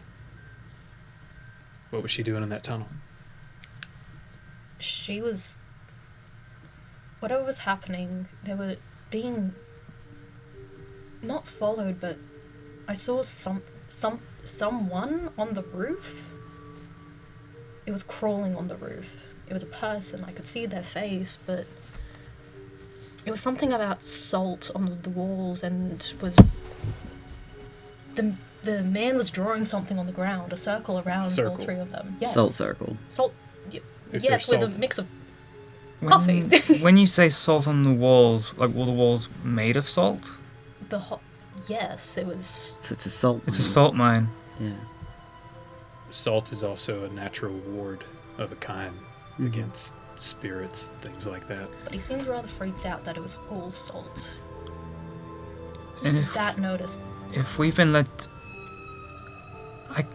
What was she doing in that tunnel? She was. Whatever was happening, they were being. Not followed, but I saw something. someone on the roof. It was crawling on the roof. It was a person. I could see their face, but it was something about salt on the walls, and was the man was drawing something on the ground, a circle around all Circle. three of them. Yes. Salt circle. Salt. If Yes, there's with a salt. mix of coffee. When you say salt on the walls, like were the walls made of salt? Yes, it was. So it's a salt. It's a mine. salt mine. Yeah. Salt is also a natural ward of a kind Mhm. against spirits, things like that. But he seemed rather freaked out that it was all salt. And if That notice. we've been let, like,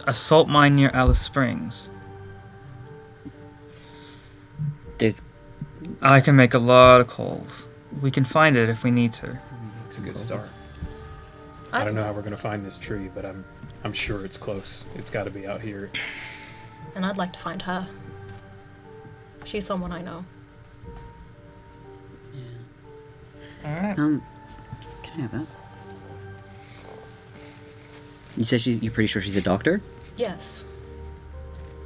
a salt mine near Alice Springs, There's I can make a lot of calls. We can find it if we need to. It's a good start. I don't know how we're gonna find this tree, but I'm sure it's close. It's got to be out here. And I'd like to find her. She's someone I know. Alright. Can I have that? You said you're pretty sure she's a doctor? Yes.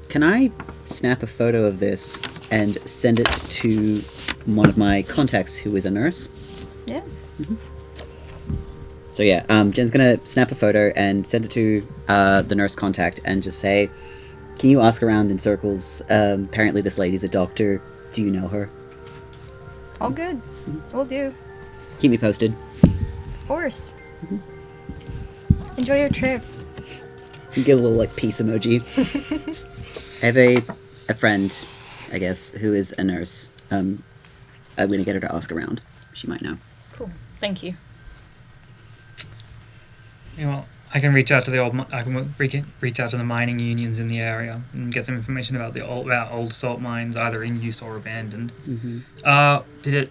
Can I snap a photo of this and send it to one of my contacts who is a nurse? Yes. So yeah, Jen's gonna snap a photo and send it to the nurse contact and just say, can you ask around in circles? Apparently this lady's a doctor. Do you know her? All good. Will do. Keep me posted. Of course. Enjoy your trip. You get a little like peace emoji. I have a friend, I guess, who is a nurse. I'm gonna get her to ask around. She might know. Cool. Thank you. Yeah, well, I can reach out to reach out to the mining unions in the area and get some information about about old salt mines, either in use or abandoned. Mm-hmm.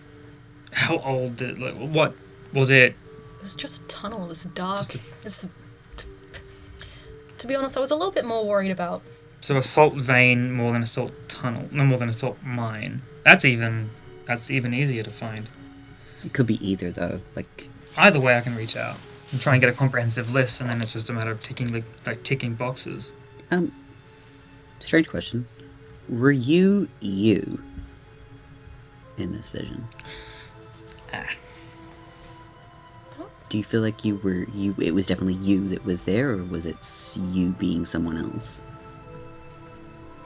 How old did it look? What was it? It was just a tunnel. It was dark. Just To be honest, I was a little bit more worried about. So a salt vein more than a salt tunnel, no more than a salt mine. That's even easier to find. It could be either though. Like Either way, I can reach out and try and get a comprehensive list, and then it's just a matter of ticking boxes. strange question. Were you in this vision? Do you feel like you were you? It was definitely you that was there, or was it you being someone else?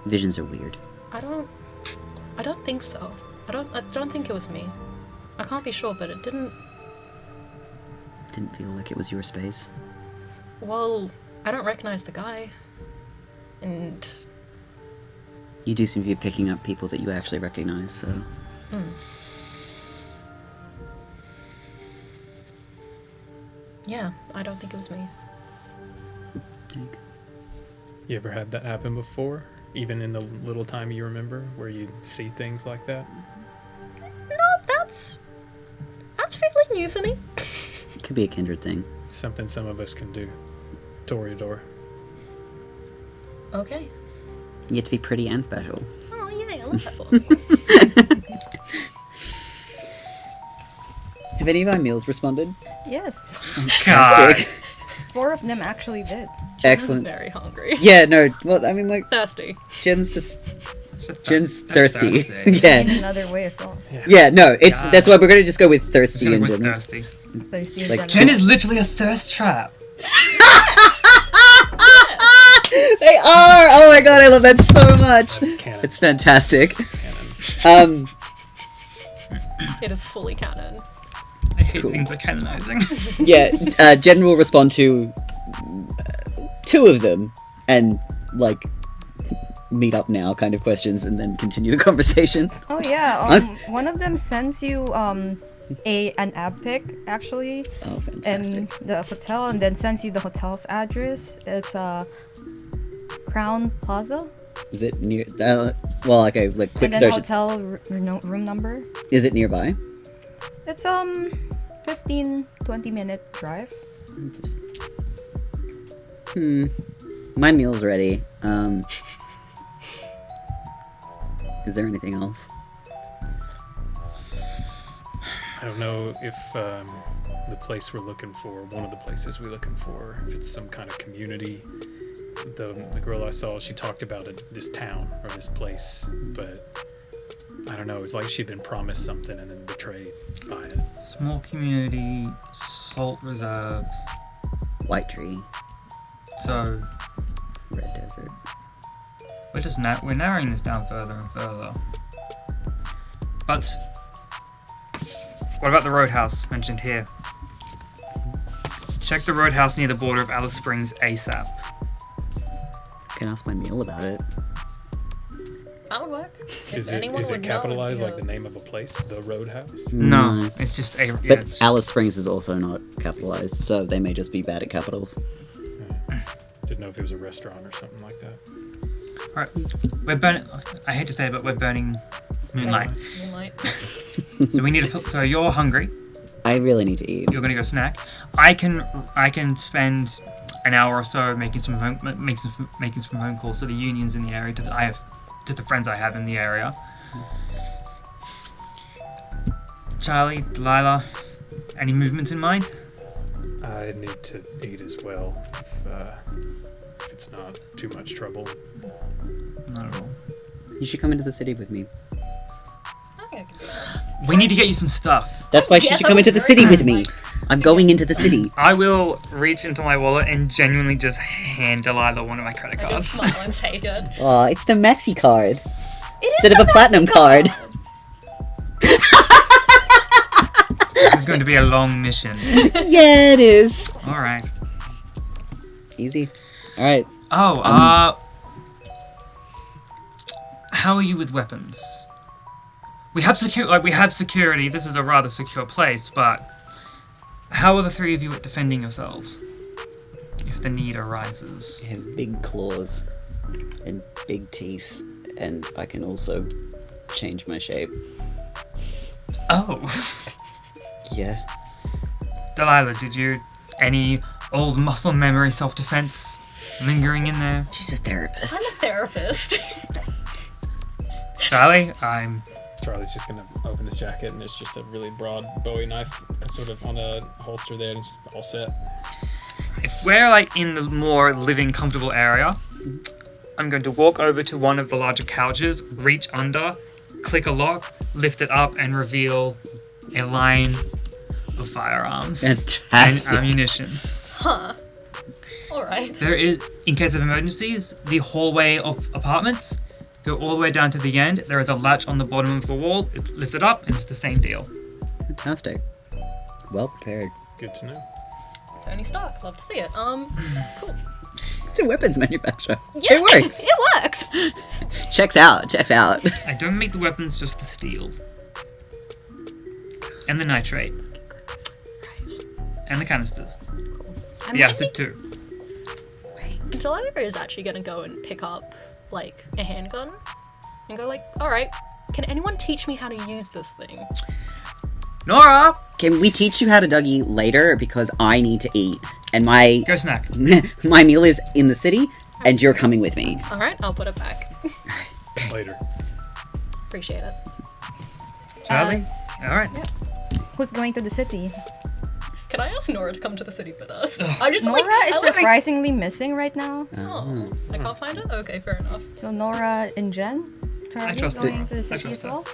Visions are weird. I don't think so. I don't think it was me. I can't be sure, but it didn't. Didn't feel like it was your space. Well, I don't recognize the guy. And You do seem to be picking up people that you actually recognize, so. yeah, I don't think it was me. Think. You ever had that happen before? Even in the little time you remember, where you see things like that? No, that's fairly new for me. Could be a kindred thing. Something some of us can do. Toreador. Okay. You get to be pretty and special. Oh yay, I love that for you. Have any of my meals responded? Yes. Fantastic. 4 of them actually did. Excellent. I'm very hungry. Yeah, no, well, I mean, like, Thirsty. Jen's That's thirsty. thirsty. Yeah. In another way as well. Yeah, no, God. that's why we're gonna just go with thirsty Gonna in go with general. thirsty. Thirsty in Like, general. Jen is literally a thirst trap. They are! Oh my god, I love that so much! That's canon. It's fantastic. Canon. It is fully canon. I hate Cool. things like canonizing. Yeah, Jen will respond to 2 of them and, like, meet up now kind of questions and then continue the conversation. Oh yeah, I'm- one of them sends you an ab pic actually, Oh, and fantastic. the hotel, and then sends you the hotel's address. It's Crown Plaza, Is it near, well, okay, like, quick and then search. hotel room number. Is it nearby? It's 15-20 minute drive. Just... My meal's ready. Is there anything else? I don't know if the place we're looking for, one of the places we're looking for, if it's some kind of community. The girl I saw, she talked about this town or this place, but I don't know. It's like she'd been promised something and then betrayed by it. Small community, salt reserves. White tree, So red desert. we're just we're narrowing this down further and further. But what about the roadhouse mentioned here? Check the roadhouse near the border of Alice Springs ASAP. Can ask my meal about it. That would work. Is it capitalized like the name of a place, the Roadhouse? No, it's just a. But Alice Springs is also not capitalized, so they may just be bad at capitals. Didn't know if it was a restaurant or something like that. Alright, we're burning. I hate to say it, but we're burning moonlight. Moonlight. So we need to. So you're hungry. I really need to eat. You're gonna go snack. I can spend an hour or so making some phone calls to the unions in the area. To the friends I have in the area. Charley, Delilah, any movements in mind? I need to eat as well, if it's not too much trouble. Not at all. You should come into the city with me. I think I can do that. We need to get you some stuff. That's why Yeah, she should that come was into the very city with good. me. I'm going into the city. I will reach into my wallet and genuinely just hand Delilah one of my credit I just cards. smile and take it. Oh, it's the Maxi card. It is Instead of the a platinum Maxi card. This is going to be a long mission. Yeah, it is. Alright. Easy. Alright. Oh, how are you with weapons? We have security. This is a rather secure place, but how are the three of you at defending yourselves? If the need arises. I have big claws and big teeth, and I can also change my shape. Oh. Yeah. Delilah, did you any old muscle memory self-defense lingering in there? She's a therapist. I'm a therapist. Charley, Charlie's just gonna open his jacket and there's just a really broad Bowie knife sort of on a holster there and it's all set. if we're like in the more living, comfortable area, I'm going to walk over to one of the larger couches, reach under, click a lock, lift it up, and reveal a line of firearms and Fantastic. ammunition. Huh. Alright. There is, in case of emergencies, the hallway of apartments. Go all the way down to the end. There is a latch on the bottom of the wall. It's lifted up, and it's the same deal. Fantastic. Well prepared. Good to know. Tony Stark. Love to see it. Cool. It's a weapons manufacturer. Yeah, It works. It works. Checks out. Checks out. I don't make the weapons, just the steel. And the nitrate. And the canisters. The acid too. Delilah is actually gonna go and pick up like a handgun and go like, alright, can anyone teach me how to use this thing? Nora! Can we teach you how to Dougie later? Because I need to eat. And my Go snack. my meal is in the city, and you're coming with me. Alright, I'll put it back. Later. Appreciate it. Charley? Alright. Who's going to the city? Can I ask Nora to come to the city with us? Ugh. I'm just Nora like, is I like- surprisingly missing right now. Oh, I can't find it? Okay, fair enough. So Nora and Jen? Charley trust going her. to the I city trust as her. well?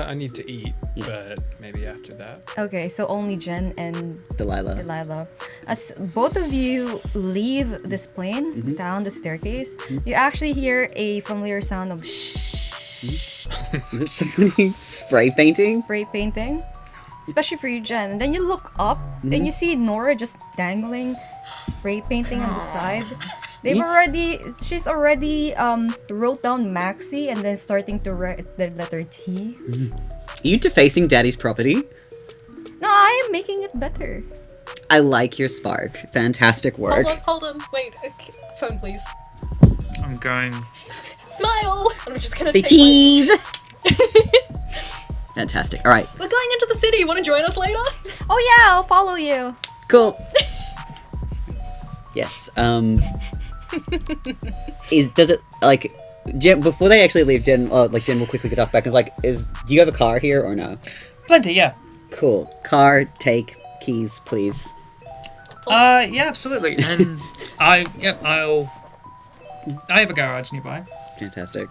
I need to eat, but maybe after that. Okay, so only Jen and Delilah. Delilah. As both of you leave this plane down the staircase, you actually hear a familiar sound of Is it somebody spray painting? spray painting. Especially for you, Jen. And then you look up and you see Nora just dangling spray painting on the side. She's already wrote down Maxi and then starting to write the letter T. Are you defacing Daddy's property? No, I am making it better. I like your spark. Fantastic work. Hold on, wait. Okay. Phone, please. I'm going. Smile! I'm just gonna Say take cheese! Fantastic. All right. We're going into the city. You want to join us later? Oh yeah, I'll follow you. Cool. Yes. Does it like Jen before they actually leave? Jen will quickly get off back and do you have a car here or no? Plenty, yeah. Cool. Car, take keys, please. Yeah, absolutely. And I have a garage nearby, Fantastic.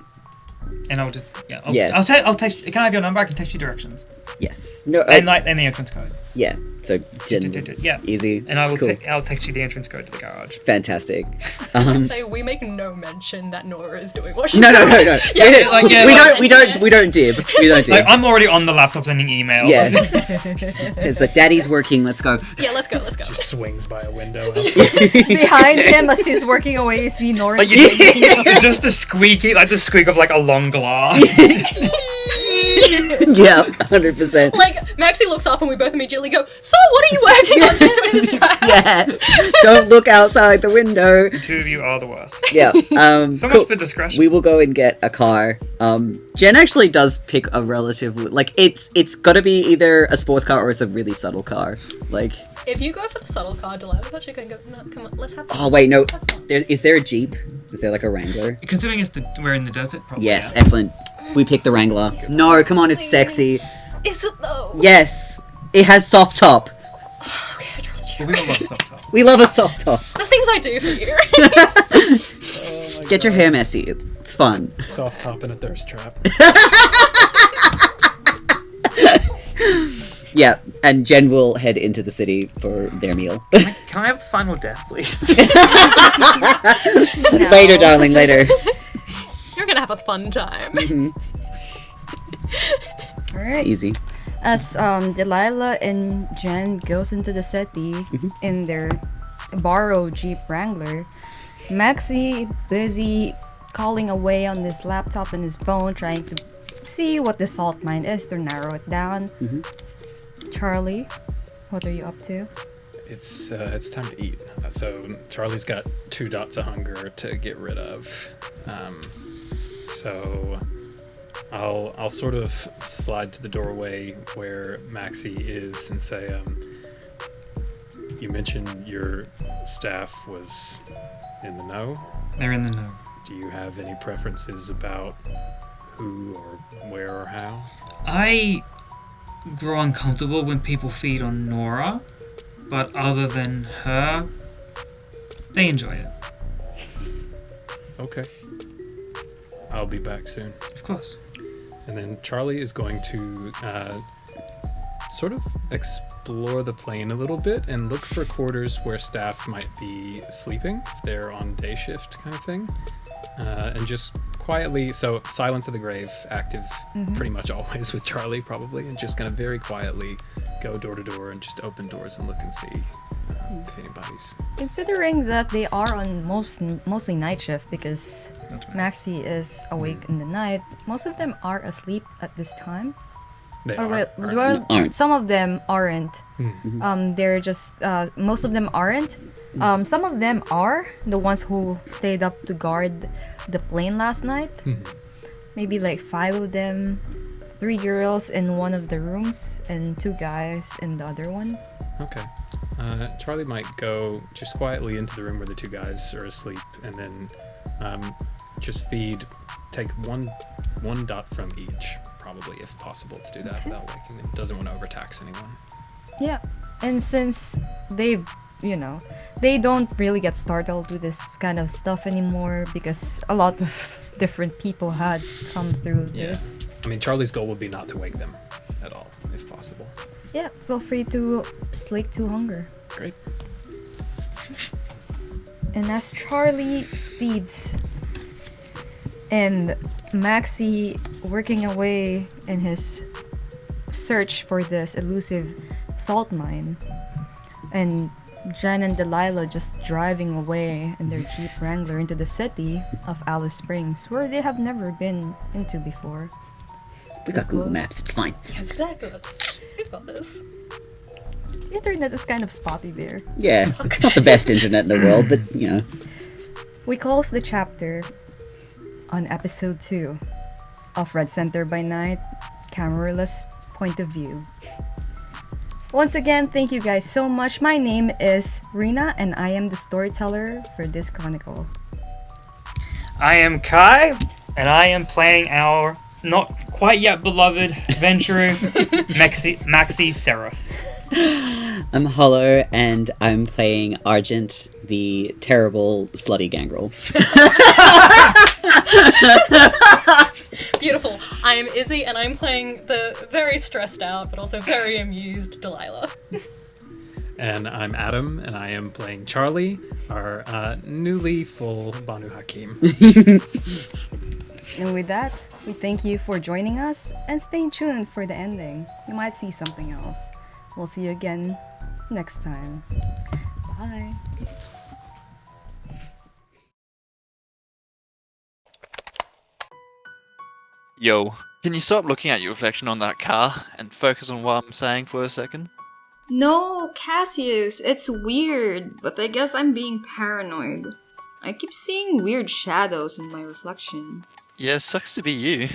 and I'll just Yeah. I'll text. Can I have your number? I can text you directions Yes. No. and the entrance code. Yeah. So Yeah. easy. And I will Cool. I'll text you the entrance code to the garage. Fantastic. Say we make no mention that Nora is doing what she's No. doing. Yeah, like, yeah, we like- don't dib. We don't dib. Like I'm already on the laptop sending emails. Yeah. It's like daddy's working. Let's go. Yeah, let's go. Just swings by a window. Behind him, as he's working away, you see Nora. Like just the squeak of like a long glass. Yeah, 100%. Like, Maxi looks up and we both immediately go, so what are you working on just to distract? Yeah. Don't look outside the window. The two of you are the worst. Yeah. So Cool. much for discretion. We will go and get a car. Jen actually does pick a relatively like it's gotta be either a sports car or it's a really subtle car. Like If you go for the subtle car, Delilah's actually going to go, no, come on, let's have fun. oh wait, no. Let's have fun. Is there a Jeep? Is there like a Wrangler? Considering we're in the desert, probably. Yes, Yeah. excellent. We picked the Wrangler. No, come on, it's sexy. Is it though? Yes. It has soft top. Okay, I trust you. Well, we all love soft top. We love a soft top. The things I do for you. Oh my Get your God. hair messy. It's fun. Soft top in a thirst trap. Yeah, and Jen will head into the city for their meal. Can I have a final death, please? Later, darling, later. You're going to have a fun time. Alright. Easy. As Delilah and Jen goes into the city in their borrowed Jeep Wrangler, Maxi busy calling away on his laptop and his phone, trying to see what the salt mine is to narrow it down. Charley, what are you up to? It's time to eat. So Charlie's got 2 dots of hunger to get rid of. So I'll sort of slide to the doorway where Maxi is and say, you mentioned your staff was in the know. They're in the know. Do you have any preferences about who or where or how? I grow uncomfortable when people feed on Nora, but other than her, they enjoy it. Okay. I'll be back soon. Of course. And then Charlie is going to sort of explore the plane a little bit and look for quarters where staff might be sleeping, if they're on day shift kind of thing. And just quietly, so Silence of the Grave, active pretty much always with Charlie probably, and just going to very quietly go door to door and just open doors and look and see if anybody's... Considering that they are on mostly night shift because Maxi is awake in the night, most of them are asleep at this time. They Or are. well, Aren't. some of them aren't. They're just most of them aren't. Some of them are the ones who stayed up to guard the plane last night. Maybe like 5 of them, 3 girls in one of the rooms and 2 guys in the other one. Okay. Charlie might go just quietly into the room where the 2 guys are asleep and then just take one dot from each, probably, if possible, to do that without waking them. Doesn't want to overtax anyone. Yeah, and since they've, they don't really get startled with this kind of stuff anymore because a lot of different people had come through this. I mean, Charlie's goal would be not to wake them at all, if possible. Yeah, feel free to slake to hunger. Great. And as Charlie feeds and Maxi working away in his search for this elusive salt mine, and Jen and Delilah just driving away in their Jeep Wrangler into the city of Alice Springs, where they have never been into before. We got Google Maps. It's fine. Yes, exactly. We've got this. The internet is kind of spotty there. Yeah, it's not the best internet in the world, but We close the chapter on episode 2 of Red Center by Night, Camarilla's Point of View. Once again, thank you guys so much. My name is Rena, and I am the storyteller for this chronicle. I am Kai, and I am playing our not quite yet beloved Ventrue, Maxi Seraph. I'm Hollow, and I'm playing Argent, the terrible, slutty gangrel. Beautiful. I am Izzy, and I'm playing the very stressed out, but also very amused Delilah. And I'm Adam, and I am playing Charley, our newly full Banu Hakim. And with that, we thank you for joining us and stay tuned for the ending. You might see something else. We'll see you again next time. Bye. Yo, can you stop looking at your reflection on that car and focus on what I'm saying for a second? No, Cassius, it's weird, but I guess I'm being paranoid. I keep seeing weird shadows in my reflection. Yeah, sucks to be you.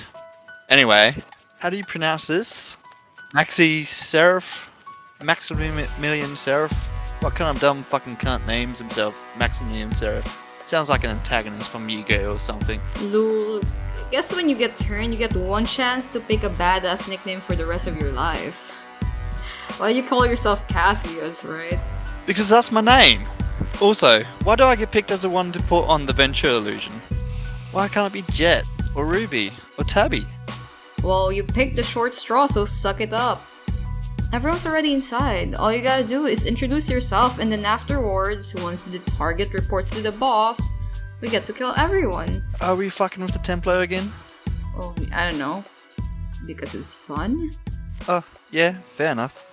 Anyway, how do you pronounce this? Maxi Seraph? Maximilian Seraph? What kind of dumb fucking cunt names himself Maximilian Seraph? Sounds like an antagonist from Yu-Gi-Oh! Or something. Lul, guess when you get turned, you get one chance to pick a badass nickname for the rest of your life. Why you call yourself Cassius, right? Because that's my name! Also, why do I get picked as the one to put on the Ventrue illusion? Why can't it be Jet, or Ruby, or Tabby? Well, you picked the short straw, so suck it up. Everyone's already inside. All you gotta do is introduce yourself, and then afterwards, once the target reports to the boss, we get to kill everyone. Are we fucking with the Templar again? Oh, I don't know. Because it's fun? Oh, yeah, fair enough.